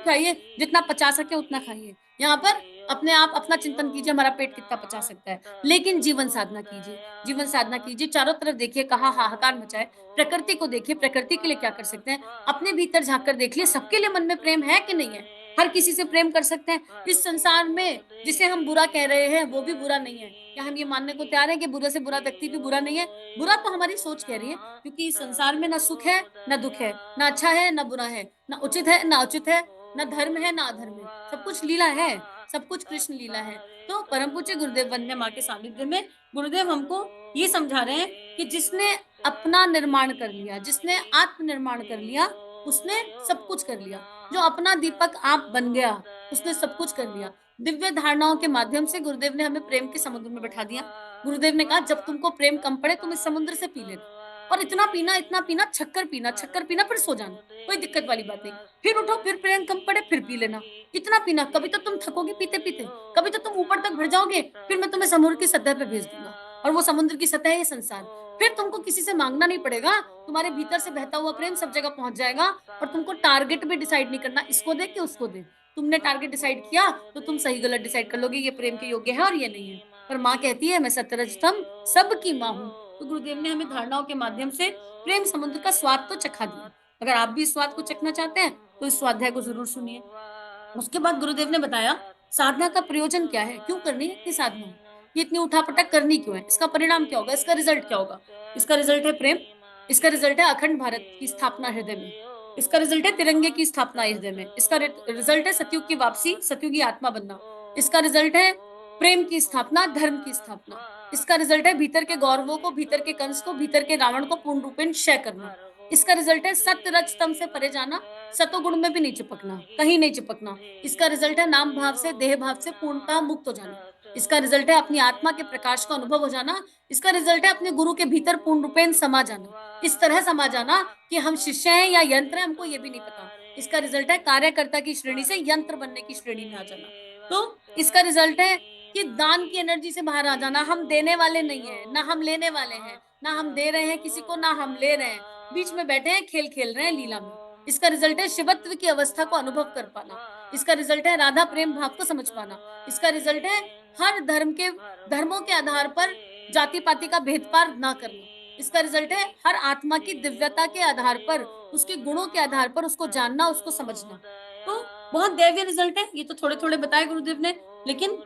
खाइए, जितना पचा सके उतना खाइए। यहाँ पर अपने आप अपना चिंतन कीजिए हमारा पेट कितना पचा सकता है, लेकिन जीवन साधना कीजिए, जीवन साधना कीजिए, चारों तरफ देखिए कहाँ हाहाकार मचा है, प्रकृति को देखिए, प्रकृति के लिए क्या कर सकते हैं, अपने भीतर झाँक कर देख लिए सबके लिए मन में प्रेम है कि नहीं है? हर किसी से प्रेम कर सकते हैं। इस संसार में जिसे हम बुरा कह रहे हैं, वो भी बुरा नहीं है। क्या हम ये मानने को तैयार हैं कि बुरे से बुरा व्यक्ति भी बुरा नहीं है? बुरा तो हमारी सोच कह रही है, क्योंकि इस संसार में ना सुख है, ना दुःख है, ना अच्छा है, ना बुरा है, ना उचित है, ना अनुचित है, ना धर्म है, ना अधर्म है। सब कुछ लीला है, सब कुछ कृष्ण लीला है। तो परम पूज्य गुरुदेव वंदना माँ के सानिध्य में गुरुदेव हमको ये समझा रहे हैं कि जिसने अपना निर्माण कर लिया, जिसने आत्मनिर्माण कर लिया, उसने सब कुछ कर लिया। जो अपना दीपक आप बन गया, उसने सब कुछ कर लिया। दिव्य धारणाओं के माध्यम से गुरुदेव ने हमें प्रेम के समुद्र में बैठा दिया। गुरुदेव ने कहा जब तुमको प्रेम कम पड़े तुम इस समुद्र से पी लेना और इतना पीना, छक्कर पीना फिर सो जाना। कोई दिक्कत वाली बात नहीं। फिर उठो, फिर प्रेम कम पड़े, फिर पी लेना। इतना पीना, कभी तो तुम थकोगे पीते-पीते, कभी तो तुम ऊपर तक भर जाओगे, फिर मैं तुम्हें समुद्र की सतह पे भेज दूँगा और वो समुद्र की सतह है ये संसार। फिर तुमको किसी से माँगना नहीं पड़ेगा, तुम्हारे भीतर से बहता हुआ प्रेम सब जगह पहुँच जाएगा और तुमको टारगेट भी डिसाइड नहीं करना, इसको दे कि उसको दे। तुमने टारगेट डिसाइड किया, तो तुम सही-गलत डिसाइड कर लोगे, ये प्रेम के योग्य है और ये नहीं है। पर माँ कहती है, मैं सत्यरजतम सबकी माँ हूँ। तो गुरुदेव ने हमें धारणाओं के माध्यम से प्रेम समुद्र का स्वाद तो चखा दिया। अगर आप भी इस स्वाद को चखना चाहते हैं, तो इस स्वाध्याय को ज़रूर सुनिए। उसके बाद गुरुदेव ने बताया, साधना का प्रयोजन क्या है? क्यों करनी है इतनी साधना? ये इतनी उठा-पटक करनी क्यों है? इसका परिणाम क्या होगा? इसका रिज़ल्ट क्या होगा? इसका रिज़ल्ट है प्रेम, इसका रिज़ल्ट है अखंड भारत की स्थापना हृदय में, इसका रिज़ल्ट है तिरंगे की स्थापना हृदय में, इसका रिज़ल्ट है सतयुग की वापसी, सतयुगी आत्मा बनना, इसका रिज़ल्ट है प्रेम की स्थापना, धर्म की स्थापना, इसका रिज़ल्ट है भीतर के गौरवों को, भीतर के कंस को, भीतर के रावण को पूर्ण रूपेण क्षय करना। इसका रिज़ल्ट है सत्य, रज, तम से परे जाना, सतोगुण में भी नहीं चिपकना, कहीं नहीं चिपकना। इसका रिज़ल्ट है नाम भाव से, देह भाव से पूर्णतः मुक्त हो जाना। इसका रिज़ल्ट है अपनी आत्मा के प्रकाश का अनुभव हो जाना। इसका रिज़ल्ट है अपने गुरु के भीतर पूर्ण रूपेण समा जाना। इस तरह समा जाना कि हम शिष्य हैं या यंत्र हैं, हमको ये भी नहीं पता। इसका रिज़ल्ट है कार्यकर्ता की श्रेणी से यंत्र बनने की श्रेणी में आ जाना। तो इसका रिज़ल्ट है कि दान की एनर्जी से बाहर आ जाना। हम देने वाले नहीं हैं, ना हम लेने वाले हैं, ना हम दे रहे हैं किसी को, ना हम ले रहे हैं। बीच में बैठे हैं, खेल खेल रहे हैं लीला में। इसका रिजल्ट है शिवत्व की अवस्था को अनुभव कर पाना। इसका रिजल्ट है राधा प्रेम भाव को समझ पाना। इसका रिजल्ट है हर धर्मों के आधार पर जाति पाति का भेदभाव ना करना। इसका रिजल्ट है हर आत्मा की दिव्यता के आधार पर, उसके गुणों के आधार पर उसको जानना, उसको समझना। तो बहुत दैवीय रिजल्ट है। ये तो थोड़े थोड़े बताए गुरुदेव ने, लेकिन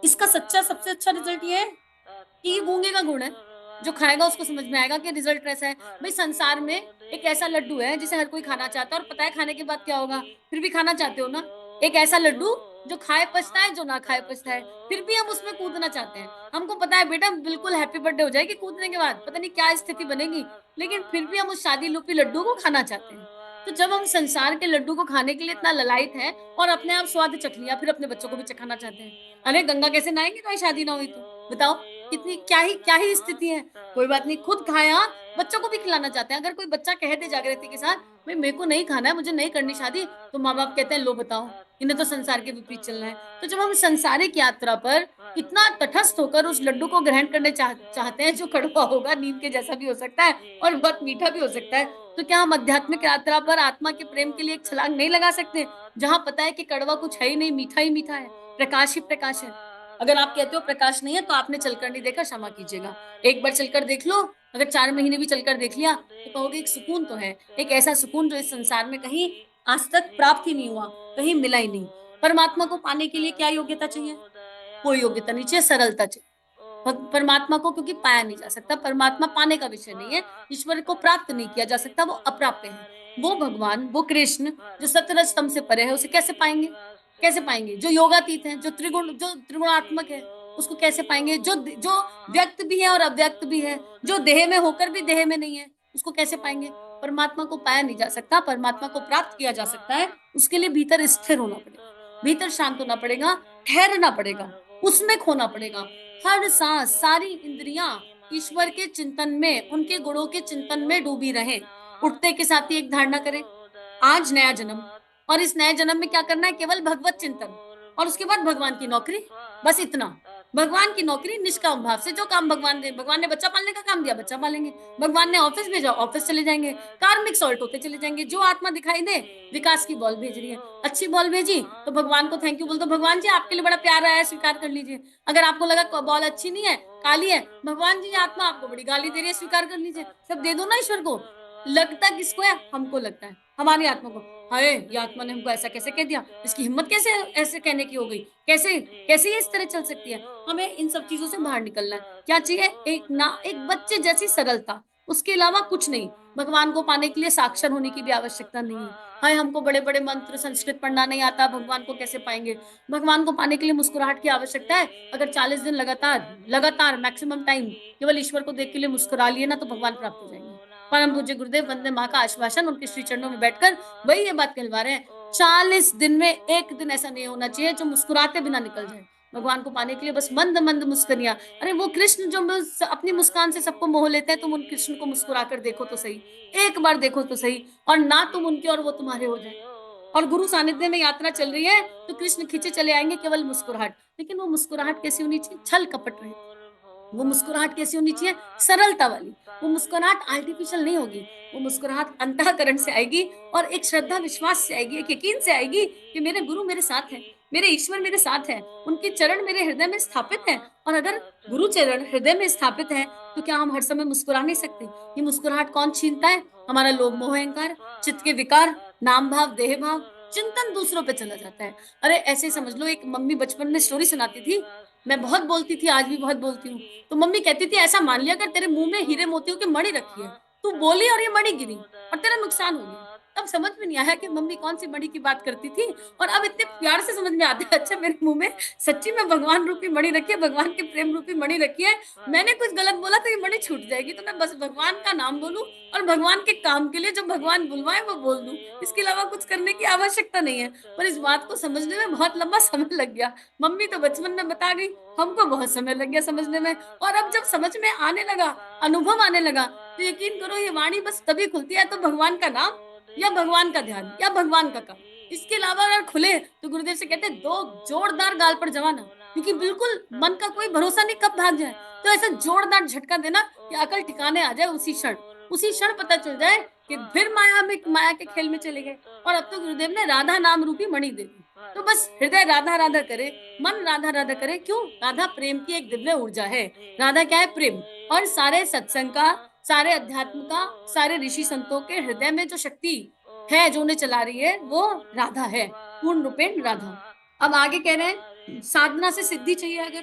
इसका सच्चा सबसे अच्छा रिजल्ट ये है कि ये गूंगे का गुण है। जो खाएगा उसको समझ में आएगा कि रिजल्ट कैसा है। भाई संसार में एक ऐसा लड्डू है जिसे हर कोई खाना चाहता है, और पता है खाने के बाद क्या होगा, फिर भी खाना चाहते हो ना। एक ऐसा लड्डू जो खाए पछता है, जो ना खाए पछता है, फिर भी हम उसमें कूदना चाहते हैं। हमको पता है बेटा बिल्कुल हैप्पी बर्थडे हो जाएगी कूदने के बाद, पता नहीं क्या स्थिति बनेगी, लेकिन फिर भी हम उस शादी लूपी लड्डू को खाना चाहते हैं। तो जब हम संसार के लड्डू को खाने के लिए इतना ललायत है और अपने आप स्वाद चख लिया, फिर अपने बच्चों को भी चखाना चाहते हैं। अरे गंगा कैसे नहाएंगे तुम्हारी शादी ना हुई तो? बताओ कितनी क्या ही स्थिति है। कोई बात नहीं, खुद खाया, बच्चों को भी खिलाना चाहते हैं। अगर कोई बच्चा कह दे जागृति के साथ भाई मेरे को नहीं खाना है, मुझे नहीं करनी शादी, तो माँ बाप कहते हैं लो बताओ, इन्हें तो संसार के विपरीत चलना है। तो जब हम सांसारिक यात्रा पर इतना तटस्थ होकर उस लड्डू को ग्रहण करने चाहते हैं, जो कड़वा होगा, नीम के जैसा भी हो सकता है और बहुत मीठा भी हो सकता है, तो क्या हम आध्यात्मिक यात्रा पर आत्मा के प्रेम के लिए एक छलांग नहीं लगा सकते, जहां पता है कि कड़वा कुछ है ही नहीं, मीठा ही मीठा है, प्रकाश ही प्रकाश है। अगर आप कहते हो प्रकाश नहीं है तो आपने चलकर नहीं देखा, क्षमा कीजिएगा। एक बार चलकर देख लो, अगर 4 महीने भी चलकर देख लिया तो कहोगे एक सुकून तो है, एक ऐसा सुकून जो इस संसार में कहीं आज तक प्राप्त ही नहीं हुआ, कहीं मिला ही नहीं। परमात्मा को पाने के लिए क्या योग्यता चाहिए? कोई योग्यता नहीं चाहिए, सरलता चाहिए। परमात्मा को क्योंकि पाया नहीं जा सकता, परमात्मा पाने का विषय नहीं है, ईश्वर को प्राप्त नहीं किया जा सकता, वो अप्राप्य है। वो भगवान, वो कृष्ण जो सतरज स्तंभ से परे है, उसे कैसे पाएंगे? कैसे पाएंगे? जो योगातीत है, जो त्रिगुणात्मक है, उसको कैसे पाएंगे? जो जो व्यक्त भी है और अव्यक्त भी है, जो देह में होकर भी देह में नहीं है, उसको कैसे पाएंगे? परमात्मा को पाया नहीं जा सकता, परमात्मा को प्राप्त किया जा सकता है। उसके लिए भीतर स्थिर होना पड़ेगा, भीतर शांत होना पड़ेगा, ठहरना पड़ेगा, उसमें खोना पड़ेगा। हर सांस, सारी इंद्रियां ईश्वर के चिंतन में, उनके गुणों के चिंतन में डूबी रहे। उठते के साथ ही एक धारणा करें, आज नया जन्म, और इस नए जन्म में क्या करना है? केवल भगवत चिंतन, और उसके बाद भगवान की नौकरी, बस इतना। भगवान की नौकरी निष्काम भाव से, जो काम भगवान दे, भगवान ने बच्चा पालने का काम दिया, बच्चा पालेंगे। भगवान ने ऑफिस भेजा, ऑफिस चले जाएंगे। कार्मिक सॉल्ट होते चले जाएंगे। जो आत्मा दिखाई दे, विकास की बॉल भेज रही है, अच्छी बॉल भेजी तो भगवान को थैंक यू बोल दो, भगवान जी आपके लिए बड़ा प्यार आया है, स्वीकार कर लीजिए। अगर आपको लगा बॉल अच्छी नहीं है, काली है, भगवान जी आत्मा आपको बड़ी गाली दे रही है, स्वीकार कर लीजिए। सब दे दो ना ईश्वर को। लगता किसको है? हमको लगता है, हमारी आत्मा को। हाय, ये आत्मा ने हमको ऐसा कैसे कह दिया, इसकी हिम्मत कैसे ऐसे कहने की हो गई, कैसे कैसे ये इस तरह चल सकती है? हमें इन सब चीजों से बाहर निकलना है। क्या चाहिए? एक बच्चे जैसी सरलता, उसके अलावा कुछ नहीं। भगवान को पाने के लिए साक्षर होने की भी आवश्यकता नहीं है। हाय, हमको बड़े बड़े मंत्र संस्कृत पढ़ना नहीं आता, भगवान को कैसे पाएंगे? भगवान को पाने के लिए मुस्कुराहट की आवश्यकता है। अगर 40 दिन लगातार लगातार मैक्सिमम टाइम केवल ईश्वर को देख के लिए मुस्कुरा लिए ना, तो भगवान प्राप्त हो जाएंगे। परम पूज्य गुरुदेव वंदे माँ का आश्वासन, उनके श्री चरणों में बैठकर वही ये बात कहलवा रहे हैं। 40 दिन में एक दिन ऐसा नहीं होना चाहिए जो मुस्कुराते बिना निकल जाए। भगवान को पाने के लिए बस मंद मंद मुस्कुरियां। अरे वो कृष्ण जो अपनी मुस्कान से सबको मोह लेते हैं, तुम उन कृष्ण को मुस्कुरा कर देखो तो सही, एक बार देखो तो सही, और ना तुम उनके और वो तुम्हारे हो जाए। और गुरु सानिध्य में यात्रा चल रही है तो कृष्ण खींचे चले आएंगे केवल मुस्कुराहट। लेकिन वो मुस्कुराहट कैसी होनी चाहिए? छल कपट रहे। वो मुस्कुराहट कैसी होनी चाहिए? सरलता वाली। वो मुस्कुराहट आर्टिफिशियल नहीं होगी, वो मुस्कुराहट अंतःकरण से आएगी, और एक श्रद्धा विश्वास से आएगी, एक यकीन से आएगी कि मेरे गुरु मेरे साथ हैं, मेरे ईश्वर मेरे साथ हैं, उनके चरण मेरे हृदय में स्थापित हैं। और अगर गुरु चरण हृदय में स्थापित है तो क्या हम हर समय मुस्कुरा नहीं सकते? ये मुस्कुराहट कौन छीनता है? हमारा लोभ मोह अहंकार, चित्त के विकार, नाम भाव, देह भाव, चिंतन दूसरों पे चला जाता है। अरे ऐसे समझ लो, एक मम्मी बचपन में स्टोरी सुनाती थी, मैं बहुत बोलती थी, आज भी बहुत बोलती हूँ। तो मम्मी कहती थी ऐसा मान लिया कर तेरे मुंह में हीरे मोतियों की मणि रखी है, तू बोली और ये मणि गिरी और तेरा नुकसान हो गया। तब समझ में नहीं आया कि मम्मी कौन सी मणि की बात करती थी, और अब इतने प्यार से समझ में आता है, अच्छा मेरे मुंह में सच्ची में भगवान रूपी मणि रखी है, भगवान के प्रेम रूपी मणि रखी है। मैंने कुछ गलत बोला तो ये मणि छूट जाएगी, तो मैं बस भगवान का नाम बोलूं और भगवान के काम के लिए जो भगवान बुलवाए वो बोल दूं, इसके अलावा कुछ करने की आवश्यकता नहीं है। पर इस बात को समझने में बहुत लंबा समय लग गया। मम्मी तो बचपन में बता गई, हमको बहुत समय लग गया समझने में। और अब जब समझ में आने लगा, अनुभव आने लगा, तो यकीन करो ये वाणी बस तभी खुलती है तो भगवान का नाम या भगवान का ध्यान या भगवान का काम। इसके अलावा अगर खुले तो गुरुदेव से कहते दो जोरदार गाल पर जमाना, क्योंकि बिल्कुल मन का कोई भरोसा नहीं कब भाग जाए। तो ऐसा जोरदार झटका देना कि अकल ठिकाने आ जाए उसी क्षण, उसी क्षण पता चल जाए कि फिर माया के खेल में चले गए। और अब तो गुरुदेव ने राधा नाम रूपी मणि दे दी। तो बस हृदय राधा राधा करे, मन राधा राधा करे। क्यों? राधा प्रेम की एक दिव्य ऊर्जा है। राधा क्या है? प्रेम। और सारे सत्संग का, सारे अध्यात्म का, सारे ऋषि संतों के हृदय में जो शक्ति है जो उन्हें चला रही है, वो राधा है, पूर्ण रूपेण राधा। अब आगे कह रहे हैं साधना से सिद्धि चाहिए अगर,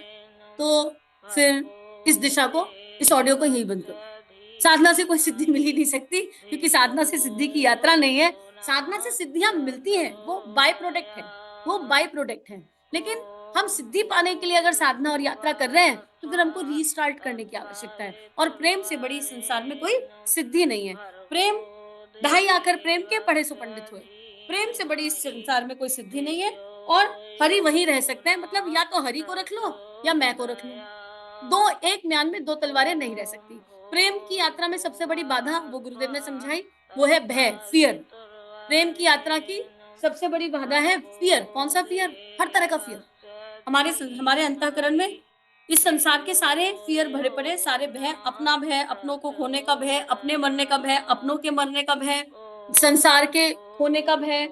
तो फिर इस दिशा को, इस ऑडियो को यही बंद करो। साधना से कोई सिद्धि मिल ही नहीं सकती, क्योंकि साधना से सिद्धि की यात्रा नहीं है। साधना से सिद्धियां मिलती हैं, वो बाय प्रोडक्ट है, वो बाय प्रोडक्ट है। लेकिन हम सिद्धि पाने के लिए अगर साधना और यात्रा कर रहे हैं, तो फिर हमको रीस्टार्ट करने की आवश्यकता है। और प्रेम से बड़ी इस संसार में कोई सिद्धि नहीं है। प्रेम, ढाई आकर प्रेम के पढ़े सो पंडित हुए। प्रेम से बड़ी इस संसार में कोई सिद्धि नहीं है। और हरि वही रह सकते हैं, मतलब या तो हरि को रख लो या मैं को रख लो। दो, एक म्यान में दो तलवारें नहीं रह सकती। प्रेम की यात्रा में सबसे बड़ी बाधा वो गुरुदेव ने समझाई, वो है भय, फियर। प्रेम की यात्रा की सबसे बड़ी बाधा है फियर। कौन सा फियर? हर तरह का फियर। हमारे अंतःकरण में इस संसार के सारे फियर भरे पड़े, सारे भय, अपना भय, अपनों को खोने का भय, अपने मरने का भय, अपनों के मरने का भय, संसार के खोने का भय,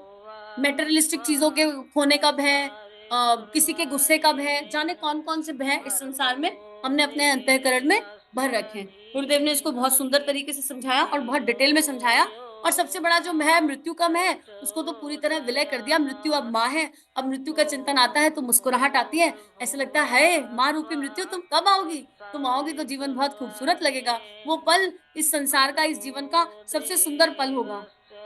मेटेरियलिस्टिक चीजों के खोने का भय, किसी के गुस्से का भय, जाने कौन कौन से भय इस संसार में हमने अपने अंतःकरण में भर रखे हैं। गुरुदेव ने इसको बहुत सुंदर तरीके से समझाया और बहुत डिटेल में समझाया। और सबसे बड़ा जो भय मृत्यु का भय, उसको तो पूरी तरह विलय कर दिया। मृत्यु अब माँ है। अब मृत्यु का चिंतन आता है तो मुस्कुराहट आती है। ऐसा लगता है माँ रूपी मृत्यु तुम कब आओगी? तुम आओगी तो जीवन बहुत खूबसूरत लगेगा। वो पल इस संसार का, इस जीवन का सबसे सुंदर पल होगा।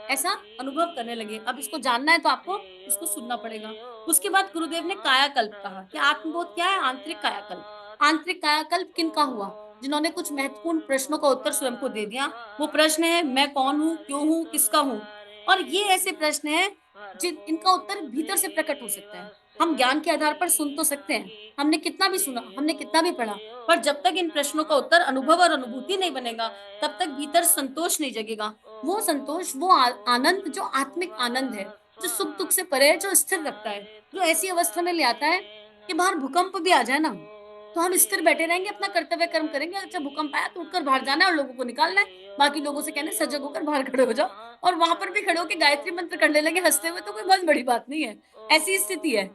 ऐसा अनुभव करने लगे। अब इसको जानना है तो आपको इसको सुनना पड़ेगा। उसके बाद गुरुदेव ने कायाकल्प कहा कि आत्मबोध क्या है? आंतरिक कायाकल्प। आंतरिक कायाकल्प किनका हुआ? जिन्होंने कुछ महत्वपूर्ण प्रश्नों का उत्तर स्वयं को दे दिया। वो प्रश्न है, मैं कौन हूँ, क्यों हूँ, किसका हूँ? और ये ऐसे प्रश्न हैं जिन इनका उत्तर भीतर से प्रकट हो सकता है। हम ज्ञान के आधार पर सुन तो सकते हैं, हमने कितना भी सुना, हमने कितना भी पढ़ा, पर जब तक इन प्रश्नों का उत्तर अनुभव और अनुभूति नहीं बनेगा, तब तक भीतर संतोष नहीं जगेगा। वो संतोष, वो आनंद जो आत्मिक आनंद है, जो सुख दुख से परे है, जो स्थिर रखता है, जो ऐसी अवस्था में ले आता है कि बाहर भूकंप भी आ जाए ना, तो हम स्थिर बैठे रहेंगे, अपना कर्तव्य कर्म करेंगे। अच्छा भूकंप आया तो उठकर बाहर जाना है और लोगों को निकालना है। बाकी लोगों से कहना है सजग होकर बाहर खड़े हो जाओ। और वहां पर भी खड़े होकर गायत्री मंत्र करने लगे हंसते हुए, तो कोई बहुत बड़ी बात नहीं है। ऐसी स्थिति है।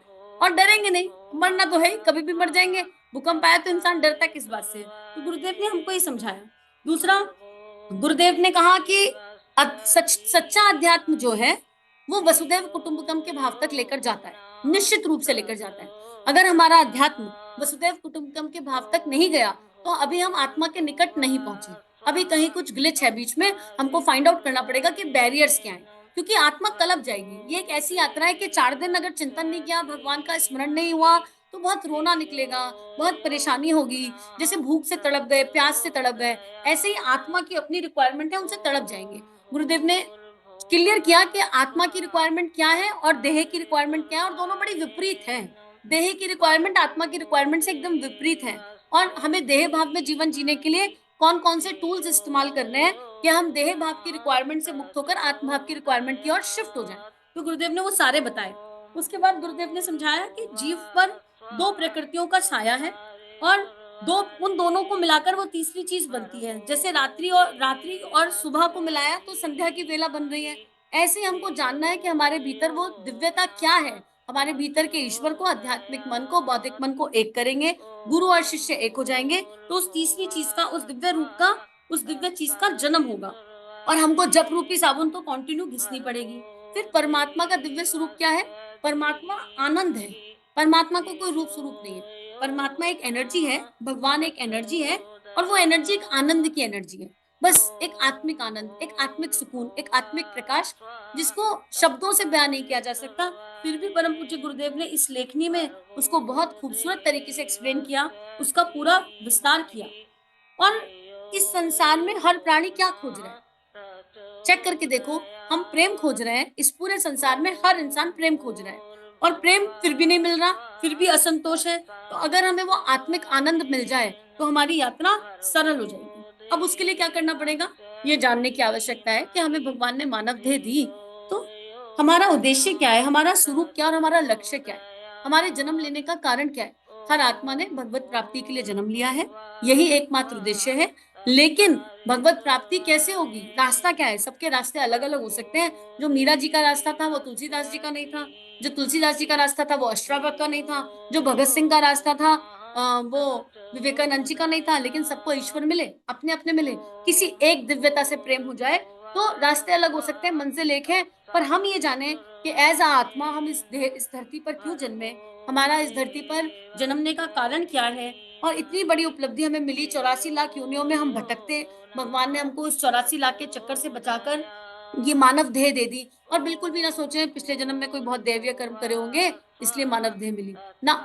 और डरेंगे नहीं, मरना तो है ही, कभी भी मर जाएंगे। भूकंप आया तो इंसान डरता किस बात से? तो गुरुदेव ने हमको ये समझाया। दूसरा, गुरुदेव ने कहा कि सच्चा अध्यात्म जो है, वो वसुदैव कुटुंबकम के भाव तक लेकर जाता है, निश्चित रूप से लेकर जाता है। अगर हमारा अध्यात्म वसुदैव कुटुंबकम के भाव तक नहीं गया, तो अभी हम आत्मा के निकट नहीं पहुंचे। अभी कहीं कुछ ग्लिच है बीच में। हमको फाइंड आउट करना पड़ेगा कि बैरियर्स क्या हैं, क्योंकि आत्मा कलप जाएगी। ये एक ऐसी यात्रा है कि 4 दिन अगर चिंतन नहीं किया, भगवान का स्मरण नहीं हुआ, तो बहुत रोना निकलेगा, बहुत परेशानी होगी। जैसे भूख से तड़प गए, प्यास से तड़प गए, ऐसे ही आत्मा की अपनी रिक्वायरमेंट है, उनसे तड़प जाएंगे। गुरुदेव ने क्लियर किया कि आत्मा की रिक्वायरमेंट क्या है और देह की रिक्वायरमेंट क्या है, और दोनों बड़ी विपरीत हैं। देह की रिक्वायरमेंट आत्मा की रिक्वायरमेंट से एकदम विपरीत है। और हमें देह भाव में जीवन जीने के लिए कौन कौन से टूल्स इस्तेमाल करने हैं कि हम देह भाव की रिक्वायरमेंट से मुक्त होकर आत्म भाव की रिक्वायरमेंट की ओर शिफ्ट हो जाए। तो गुरुदेव ने वो सारे बताए। उसके बाद गुरुदेव ने समझाया कि जीव पर दो प्रकृतियों का साया है, और उन दोनों को मिलाकर वो तीसरी चीज बनती है। जैसे रात्रि और सुबह को मिलाया तो संध्या की वेला बन रही है। ऐसे हमको जानना है कि हमारे भीतर वो दिव्यता क्या है। हमारे भीतर के ईश्वर को, आध्यात्मिक मन को, बौद्धिक मन को एक करेंगे, गुरु और शिष्य एक हो जाएंगे, तो उस तीसरी चीज का, उस दिव्य रूप का, उस दिव्य चीज का जन्म होगा। और हमको जप रूपी साबुन तो कंटिन्यू घिसनी पड़ेगी। फिर परमात्मा का दिव्य स्वरूप क्या है? परमात्मा आनंद है। परमात्मा को कोई रूप स्वरूप नहीं है। परमात्मा एक एनर्जी है, भगवान एक एनर्जी है, और वो एनर्जी एक आनंद की एनर्जी है। बस एक आत्मिक आनंद, एक आत्मिक सुकून, एक आत्मिक प्रकाश, जिसको शब्दों से बयान नहीं किया जा सकता। फिर भी परम पूज्य गुरुदेव ने इस लेखनी में उसको बहुत खूबसूरत तरीके से एक्सप्लेन किया, उसका पूरा विस्तार किया। और इस संसार में हर प्राणी क्या खोज रहा है? चेक करके देखो। हम प्रेम खोज रहे हैं। इस पूरे संसार में हर इंसान प्रेम खोज रहा है, और प्रेम फिर भी नहीं मिल रहा, फिर भी असंतोष है। तो अगर हमें वो आत्मिक आनंद मिल जाए, तो हमारी यात्रा सरल हो जाएगी। अब उसके लिए क्या करना पड़ेगा? ये जानने की आवश्यकता है कि हमें भगवान ने मानव देह दी, तो हमारा उद्देश्य क्या है, हमारा स्वरूप क्या, और हमारा लक्ष्य क्या है, हमारे जन्म लेने का कारण क्या है। हर आत्मा ने भगवत प्राप्ति के लिए जन्म लिया है, यही एकमात्र उद्देश्य है। लेकिन भगवत प्राप्ति कैसे होगी, रास्ता क्या है, सबके रास्ते अलग अलग हो सकते हैं। जो मीरा जी का रास्ता था वो तुलसीदास जी का नहीं था, जो तुलसीदास जी का रास्ता था वो अष्टावक्र का नहीं था, जो भगत सिंह का रास्ता था वो विवेकानंद जी का नहीं था। लेकिन सबको ईश्वर मिले, अपने अपने मिले, किसी एक दिव्यता से प्रेम हो जाए तो रास्ते अलग हो सकते हैं, मंजिल एक है। पर हम ये जाने कि एज आ आत्मा हम इस धरती पर क्यों जन्मे, हमारा इस धरती पर जन्मने का कारण क्या है, और इतनी बड़ी उपलब्धि हमें मिली, 84 लाख योनियों में हम भटकते, भगवान ने हमको उस 84 लाख के चक्कर से बचाकर ये मानव देह दे दी। और बिल्कुल भी ना सोचे पिछले जन्म में कोई बहुत दैवीय कर्म करे होंगे इसलिए मानव देह मिली ना।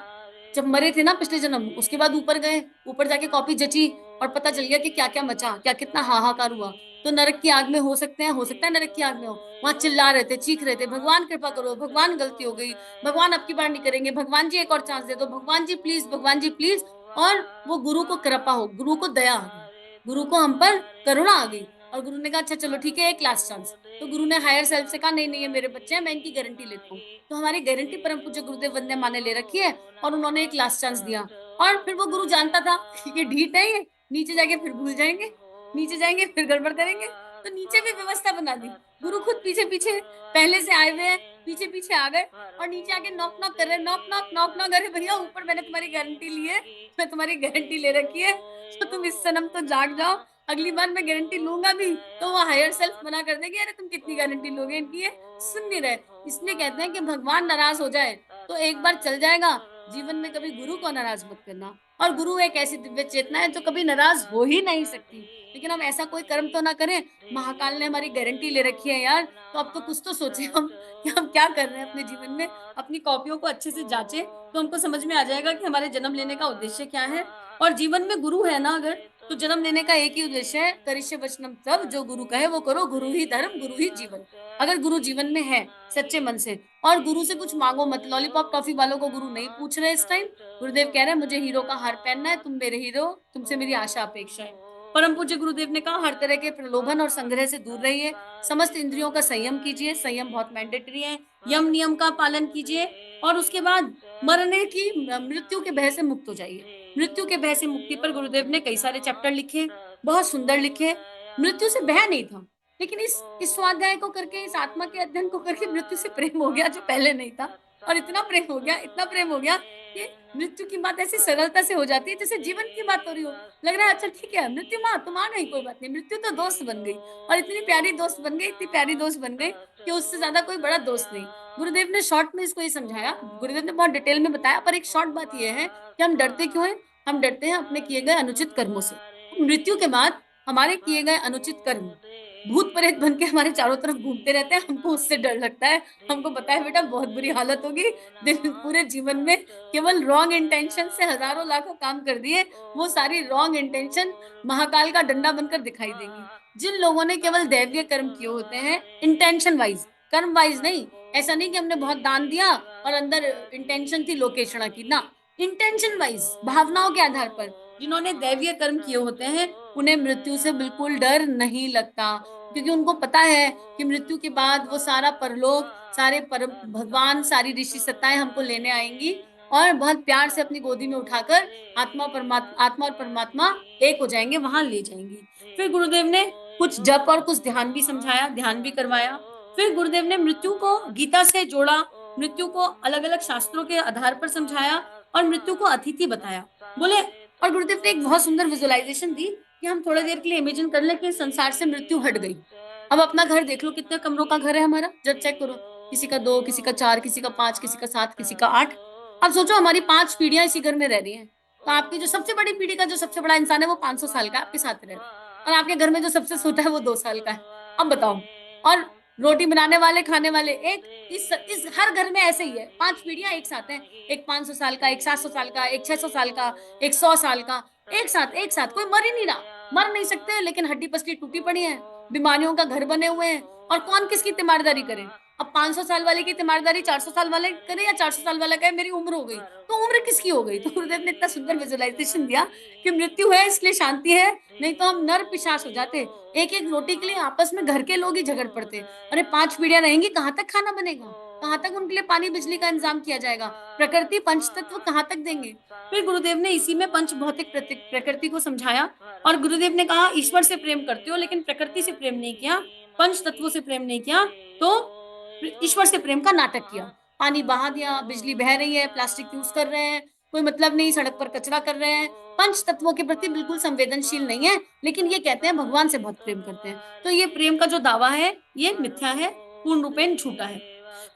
जब मरे थे ना पिछले जन्म, उसके बाद ऊपर गए, ऊपर जाके कॉपी जची और पता चल गया कि क्या क्या मचा, क्या कितना हाहाकार हुआ। तो नरक की आग में हो सकते हैं, हो सकता है नरक की आग में हो, वहां चिल्ला रहे थे, चीख रहे थे, भगवान कृपा करो, भगवान गलती हो गई, भगवान अब की बार नहीं करेंगे, भगवान जी एक और चांस दे दो, भगवान जी प्लीज, भगवान जी प्लीज। और वो गुरु को कृपा हो, गुरु को दया आ गई, गुरु को हम पर करुणा आ गई, और गुरु ने कहा अच्छा चलो ठीक है एक लास्ट चांस। तो गुरु ने हायर सेल्फ से कहा नहीं नहीं ये मेरे बच्चे हैं, मैं इनकी गारंटी लेता हूँ। तो हमारी गारंटी परम पूज्य गुरुदेव वंदे माँ ने ले रखी है, और उन्होंने एक लास्ट चांस दिया। और फिर वो गुरु जानता था कि ये ढीठ है, ये नीचे जाके फिर भूल जाएंगे, नीचे जाएंगे फिर गड़बड़ करेंगे, तो नीचे भी व्यवस्था बना दी। गुरु खुद पीछे पीछे पहले से आए हुए हैं, पीछे पीछे आ गए, और नीचे आके नॉक नॉक कर रहे हैं, नॉक नॉक नॉक नॉक, अरे भैया ऊपर मैंने तुम्हारी गारंटी ली है, मैं तुम्हारी गारंटी ले रखी है, तो तुम इस सनम तो जाग जाओ, अगली बार मैं गारंटी लूंगा भी तो वो हायर सेल्फ मना कर देगी, अरे तुम कितनी गारंटी लोगे इनकी, है सुन नहीं रहे। इसलिए कहते हैं कि भगवान नाराज हो जाए तो एक बार चल जाएगा, जीवन में कभी गुरु को नाराज मत करना। और गुरु एक ऐसी दिव्य चेतना है जो कभी नाराज हो ही नहीं सकती। लेकिन हम ऐसा कोई कर्म तो ना करें, महाकाल ने हमारी गारंटी ले रखी है यार, तो अब तो कुछ तो सोचे हम कि हम क्या कर रहे हैं अपने जीवन में, अपनी कॉपियों को अच्छे से जांचें, तो हमको समझ में आ जाएगा कि हमारे जन्म लेने का उद्देश्य क्या है। और जीवन में गुरु है ना अगर, तो जन्म लेने का एक ही उद्देश्य है, करिष्य वचनम तब, जो गुरु कहे वो करो, गुरु ही धर्म, गुरु ही जीवन। अगर गुरु जीवन में है सच्चे मन से, और गुरु से कुछ मांगो मत, लॉलीपॉप टॉफी वालों को गुरु नहीं पूछ रहे इस टाइम। गुरुदेव कह रहे हैं मुझे हीरो का हार पहनना है, तुम मेरे हीरो, तुमसे मेरी आशा अपेक्षा है। परम पूज्य गुरुदेव ने कहा हर तरह के प्रलोभन और संग्रह से दूर रहिए, समस्त इंद्रियों का संयम कीजिए, संयम बहुत मैंडेटरी है, यम नियम का पालन कीजिए, और उसके बाद मरने की मृत्यु के भय से मुक्त हो जाइए। मृत्यु के भय से मुक्ति पर गुरुदेव ने कई सारे चैप्टर लिखे, बहुत सुंदर लिखे। मृत्यु से भय नहीं था, लेकिन इस स्वाध्याय को करके, इस आत्मा के अध्ययन को करके मृत्यु से प्रेम हो गया जो पहले नहीं था। और इतना प्रेम हो गया, इतना प्रेम हो गया कि मृत्यु की बात ऐसी सरलता से हो जाती है जैसे जीवन की बात हो रही हो। लग रहा है अच्छा ठीक है मृत्यु माँ तुम आ गई, कोई बात नहीं, मृत्यु तो दोस्त बन गई, और इतनी प्यारी दोस्त बन गई, इतनी प्यारी दोस्त बन गई कि उससे ज्यादा कोई बड़ा दोस्त नहीं। गुरुदेव ने शॉर्ट में इसको ये समझाया, गुरुदेव ने बहुत डिटेल में बताया, पर एक शॉर्ट बात यह है कि हम डरते क्यों हैं। हम डरते हैं अपने किए गए अनुचित कर्मों से। मृत्यु के बाद हमारे किए गए अनुचित कर्म भूत प्रेत बन के हमारे चारों तरफ घूमते रहते हैं, हमको उससे डर लगता है। हमको पता है बेटा बहुत बुरी हालत होगी, दिन पूरे जीवन में केवल रॉन्ग इंटेंशन से हजारों लाखों काम कर दिए, वो सारी रॉन्ग इंटेंशन महाकाल का डंडा बनकर दिखाई देंगी। जिन लोगों ने केवल दैवीय कर्म किए होते हैं, इंटेंशन वाइज, कर्म वाइज नहीं, ऐसा नहीं कि हमने बहुत दान दिया और अंदर इंटेंशन थी लोकेशना की ना, इंटेंशन वाइज, भावनाओं के आधार पर जिन्होंने दैवीय कर्म किए होते हैं, उन्हें मृत्यु से बिल्कुल डर नहीं लगता, क्योंकि उनको पता है कि मृत्यु के बाद वो सारा परलोक, सारे पर भगवान, सारी ऋषि सत्ताएं हमको लेने आएंगी, और बहुत प्यार से अपनी गोदी में उठाकर आत्मा और परमात्मा एक हो जाएंगे, वहां ले जाएंगी। फिर गुरुदेव ने कुछ जप और कुछ ध्यान भी समझाया, ध्यान भी करवाया। फिर गुरुदेव ने मृत्यु को गीता से जोड़ा, मृत्यु को अलग अलग शास्त्रों के आधार पर समझाया, और मृत्यु को अतिथि बताया। बोले, और गुरुदेव ने एक बहुत सुंदर विजुअलाइजेशन दी कि हम थोड़ी देर के लिए इमेजिन कर ले कि संसार से मृत्यु हट गई। अब अपना घर देख लो, कितने कमरों का घर है हमारा, जब चेक करो, किसी का 2, किसी का 4, किसी का 5, किसी का 7, किसी का 8। अब सोचो हमारी 5 पीढ़ियां इसी घर में रह रही हैं, तो आपकी जो सबसे बड़ी पीढ़ी का जो सबसे बड़ा इंसान है वो 500 साल का आपके साथ रह रहा है, और आपके घर में जो सबसे छोटा है वो 2 साल का है। अब बताओ, और रोटी बनाने वाले, खाने वाले एक, इस हर घर में ऐसे ही है, 5 पीढ़ियां एक साथ हैं, एक 500 साल का, एक 700 साल का, एक 600 साल का, एक 100 साल का, एक साथ कोई मर ही नहीं रहा। मर नहीं सकते लेकिन हड्डी पसली टूटी पड़ी है, बीमारियों का घर बने हुए हैं, और कौन किसकी तीमारदारी करे। अब 500 साल वाले की तीमारदारी 400 साल वाले करे या 400 साल वाला कहे मेरी उम्र हो गई, तो उम्र किसकी हो गई? तो गुरुदेव ने इतना सुंदर विजुअलाइजेशन दिया कि मृत्यु है इसलिए शांति है, नहीं तो हम नर पिशाच हो जाते। एक-एक रोटी के लिए आपस में घर के लोग ही झगड़ पड़ते। अरे 5 पीढ़ियाँ रहेंगी, कहाँ तक खाना बनेगा? कहाँ तक उनके लिए पानी बिजली का इंतज़ाम किया जाएगा? प्रकृति पंचतत्व कहाँ तक देंगे? फिर गुरुदेव ने इसी में पंच भौतिक प्रकृति को समझाया और गुरुदेव ने कहा ईश्वर से प्रेम करते हो लेकिन प्रकृति से प्रेम नहीं किया, पंच तत्वों से प्रेम नहीं किया, तो ईश्वर से प्रेम का नाटक किया। पानी बहा दिया, बिजली बह रही है, प्लास्टिक यूज़ कर रहे हैं, कोई मतलब नहीं, सड़क पर कचरा कर रहे हैं, पंच तत्वों के प्रति बिल्कुल संवेदनशील नहीं है, लेकिन ये कहते हैं भगवान से बहुत प्रेम करते हैं। तो ये प्रेम का जो दावा है, ये मिथ्या है, पूर्ण रूपेण झूठा है।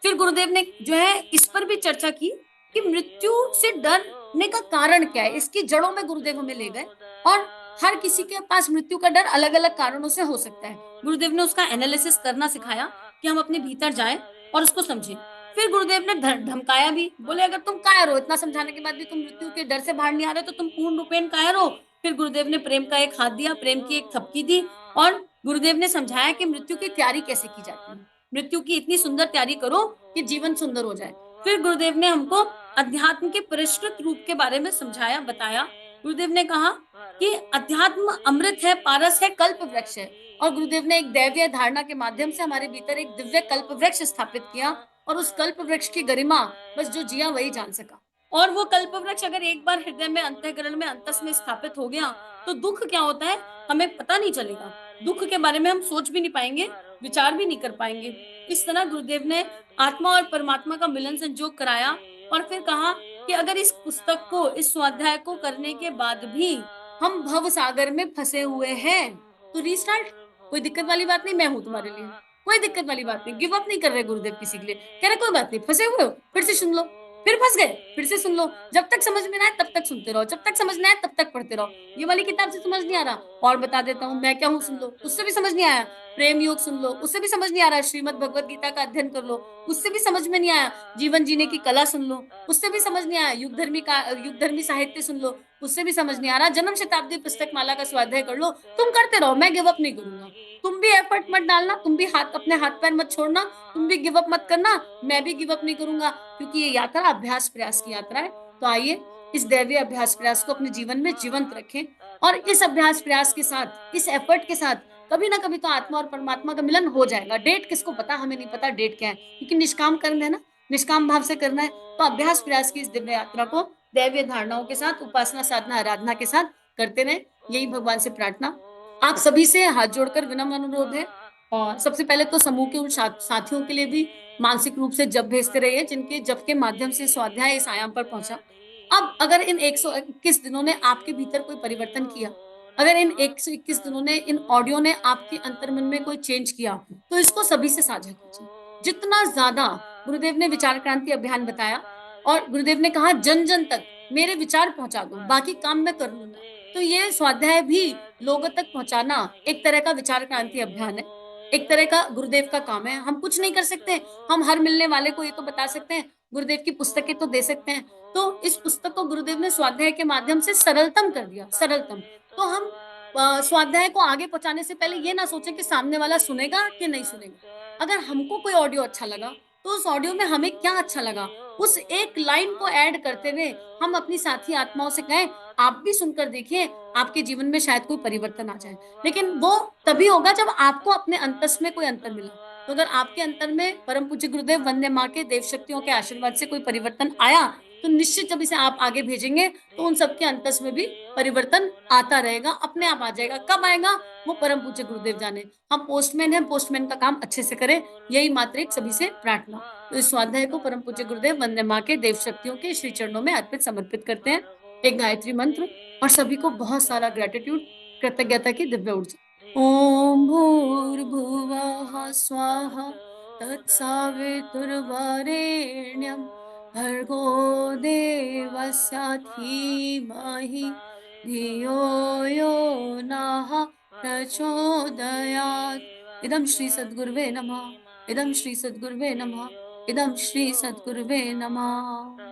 फिर गुरुदेव ने जो है इस पर भी चर्चा की कि मृत्यु से डरने का कारण क्या है? इसकी जड़ों में गुरुदेव हमें ले गए और हर किसी के पास मृत्यु का डर अलग-अलग कारणों से हो सकता है। गुरुदेव ने उसका एनालिसिस करना सिखाया कि हम अपने भीतर जाएँ और उसको समझें। फिर गुरुदेव ने धमकाया भी, बोले अगर तुम कायर हो, इतना समझाने के बाद भी तुम मृत्यु के डर से बाहर नहीं आ रहे, तो तुम पूर्ण रूपेण कायर हो। फिर गुरुदेव ने प्रेम का एक हाथ दिया, प्रेम की एक थपकी दी और गुरुदेव ने समझाया कि मृत्यु की तैयारी कैसे की जाती है। मृत्यु की इतनी सुंदर तैयारी करो कि जीवन सुंदर हो जाए। फिर गुरुदेव ने हमको अध्यात्म के परिष्कृत रूप के बारे में समझाया, बताया। गुरुदेव ने कहा कि अध्यात्म अमृत है, पारस है, कल्प वृक्ष है और गुरुदेव ने एक दैवीय धारणा के माध्यम से हमारे भीतर एक दिव्य कल्प वृक्ष स्थापित किया और उस कल्प वृक्ष की गरिमा बस जो जिया वही जान सका। और वो कल्प वृक्ष अगर एक बार हृदय में, अंतःकरण में, अंतस में स्थापित हो गया, तो दुःख क्या होता है हमें पता नहीं चलेगा। दुःख के बारे में हम सोच भी नहीं पाएँगे, विचार भी नहीं कर पाएँगे। इस तरह गुरुदेव ने आत्मा और परमात्मा का मिलन संजोग कराया और फिर कहा कि अगर इस पुस्तक को, इस स्वाध्याय को करने के बाद भी हम भव सागर में फँसे हुए हैं, तो रीस्टार्ट, कोई दिक्कत वाली बात नहीं, मैं हूँ तुम्हारे लिए। कोई दिक्कत वाली बात नहीं, गिव अप नहीं कर रहे गुरुदेव किसी के लिए। कह रहे कोई बात नहीं, फँसे हुए हो, फिर से सुन लो, फिर फँस गए, फिर से सुन लो। जब तक समझ में ना आए तब तक सुनते रहो, जब तक समझ ना आए तब तक पढ़ते रहो। ये वाली किताब से समझ नहीं आ रहा, और बता देता हूँ, मैं क्या हूँ सुन लो, उससे भी समझ नहीं आया। प्रेम योग सुन लो, उससे भी समझ नहीं आ रहा। श्रीमद् भगवत गीता का अध्ययन कर लो, उससे भी समझ में नहीं आया। जीवन जीने की कला सुन लो, उससे भी समझ नहीं आया। युग धर्मी साहित्य सुन लो, उससे भी समझ नहीं आ रहा। जन्म शताब्दी पुस्तक माला का स्वाध्याय कर लो, तुम करते रहो, मैं गिव अप नहीं करूँगा। तुम भी एफर्ट मत डालना, तुम भी अपने हाथ-पैर मत छोड़ना, तुम भी गिव अप मत करना, मैं भी गिव अप नहीं करूँगा, क्योंकि ये यात्रा अभ्यास प्रयास की यात्रा है। तो आइए, इस दैवीय अभ्यास प्रयास को अपने जीवन में जीवंत रखें और इस अभ्यास प्रयास के साथ, इस एफर्ट के साथ कभी ना कभी तो आत्मा और परमात्मा का मिलन हो जाएगा। डेट किसको पता, हमें नहीं पता डेट क्या है, लेकिन निष्काम कर्म है ना, निष्काम भाव से करना है। तो अभ्यास प्रयास की इस दिव्य यात्रा को दैवीय धारणाओं के साथ, उपासना, साधना, आराधना के साथ करते रहें। यही भगवान से प्रार्थना। आप सभी से हाथ जोड़कर विनम्र अनुरोध है और सबसे पहले तो समूह के उन साथियों के लिए भी मानसिक रूप से जप भेजते रहिए, जिनके जप के माध्यम से स्वाध्याय इस आयाम पर पहुँचा। अब अगर इन 121 दिनों ने आपके भीतर कोई परिवर्तन किया, अगर इन 121 दिनों ने, इन ऑडियो ने आपके अंतर्मन में कोई चेंज किया, तो इसको सभी से साझा कीजिए। जितना ज़्यादा गुरुदेव ने विचार क्रांति अभियान बताया और गुरुदेव ने कहा जन-जन तक मेरे विचार पहुँचा दो, बाकी काम मैं कर लूँगा। तो ये स्वाध्याय भी लोगों तक पहुँचाना एक तरह का विचार क्रांति अभियान है। एक तरह का गुरुदेव का काम है। हम कुछ नहीं कर सकते, हम हर मिलने वाले को ये तो बता सकते हैं, गुरुदेव की पुस्तकें तो दे सकते हैं। तो इस पुस्तक को गुरुदेव ने स्वाध्याय के माध्यम से सरलतम कर दिया, सरलतम। तो हम स्वाध्याय को आगे पहुँचाने से पहले ये ना सोचें कि सामने वाला सुनेगा कि नहीं सुनेगा। अगर हमको कोई ऑडियो अच्छा लगा, तो उस ऑडियो में हमें क्या अच्छा लगा, उस एक लाइन को ऐड करते हुए हम अपनी साथी आत्माओं से कहें, आप भी सुनकर देखिए, आपके जीवन में शायद कोई परिवर्तन आ जाए। लेकिन वो तभी होगा जब आपको अपने अंतस में कोई अंतर मिला। तो अगर आपके अंतर में परम पूज्य गुरुदेव वंदे माँ के देव शक्तियों के आशीर्वाद से कोई परिवर्तन आया, तो निश्चित जब इसे आप आगे भेजेंगे, तो उन सबके अंतस में भी परिवर्तन आता रहेगा, अपने आप आ जाएगा। कब आएगा? वो परम पूज्य गुरुदेव जाने। हम पोस्टमैन हैं, पोस्टमैन का काम अच्छे से करें, यही मात्र एक सभी से प्रार्थना। तो इस स्वाध्याय को परम पूज्य गुरुदेव वंदे माँ के देव शक्तियों के श्री चरणों में अर्पित समर्पित करते हैं। एक गायत्री मंत्र और सभी को बहुत सारा ग्रैटिट्यूड, कृतज्ञता की दिव्य ऊर्जा। ओम भूर्भुवः स्वाहा तत्सवितुर्वरेण्यं भर्गो देवस्य धीमहि धियो यो नः प्रचोदयात्। इदं श्री सद्गुरुवे नमः। इदं श्री सद्गुरुवे नमः। इदं श्री सद्गुरुवे नमः।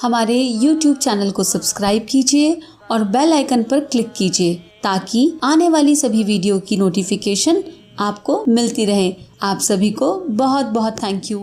हमारे YouTube चैनल को सब्सक्राइब कीजिए और बेल आइकन पर क्लिक कीजिए ताकि आने वाली सभी वीडियो की नोटिफिकेशन आपको मिलती रहे। आप सभी को बहुत बहुत थैंक यू।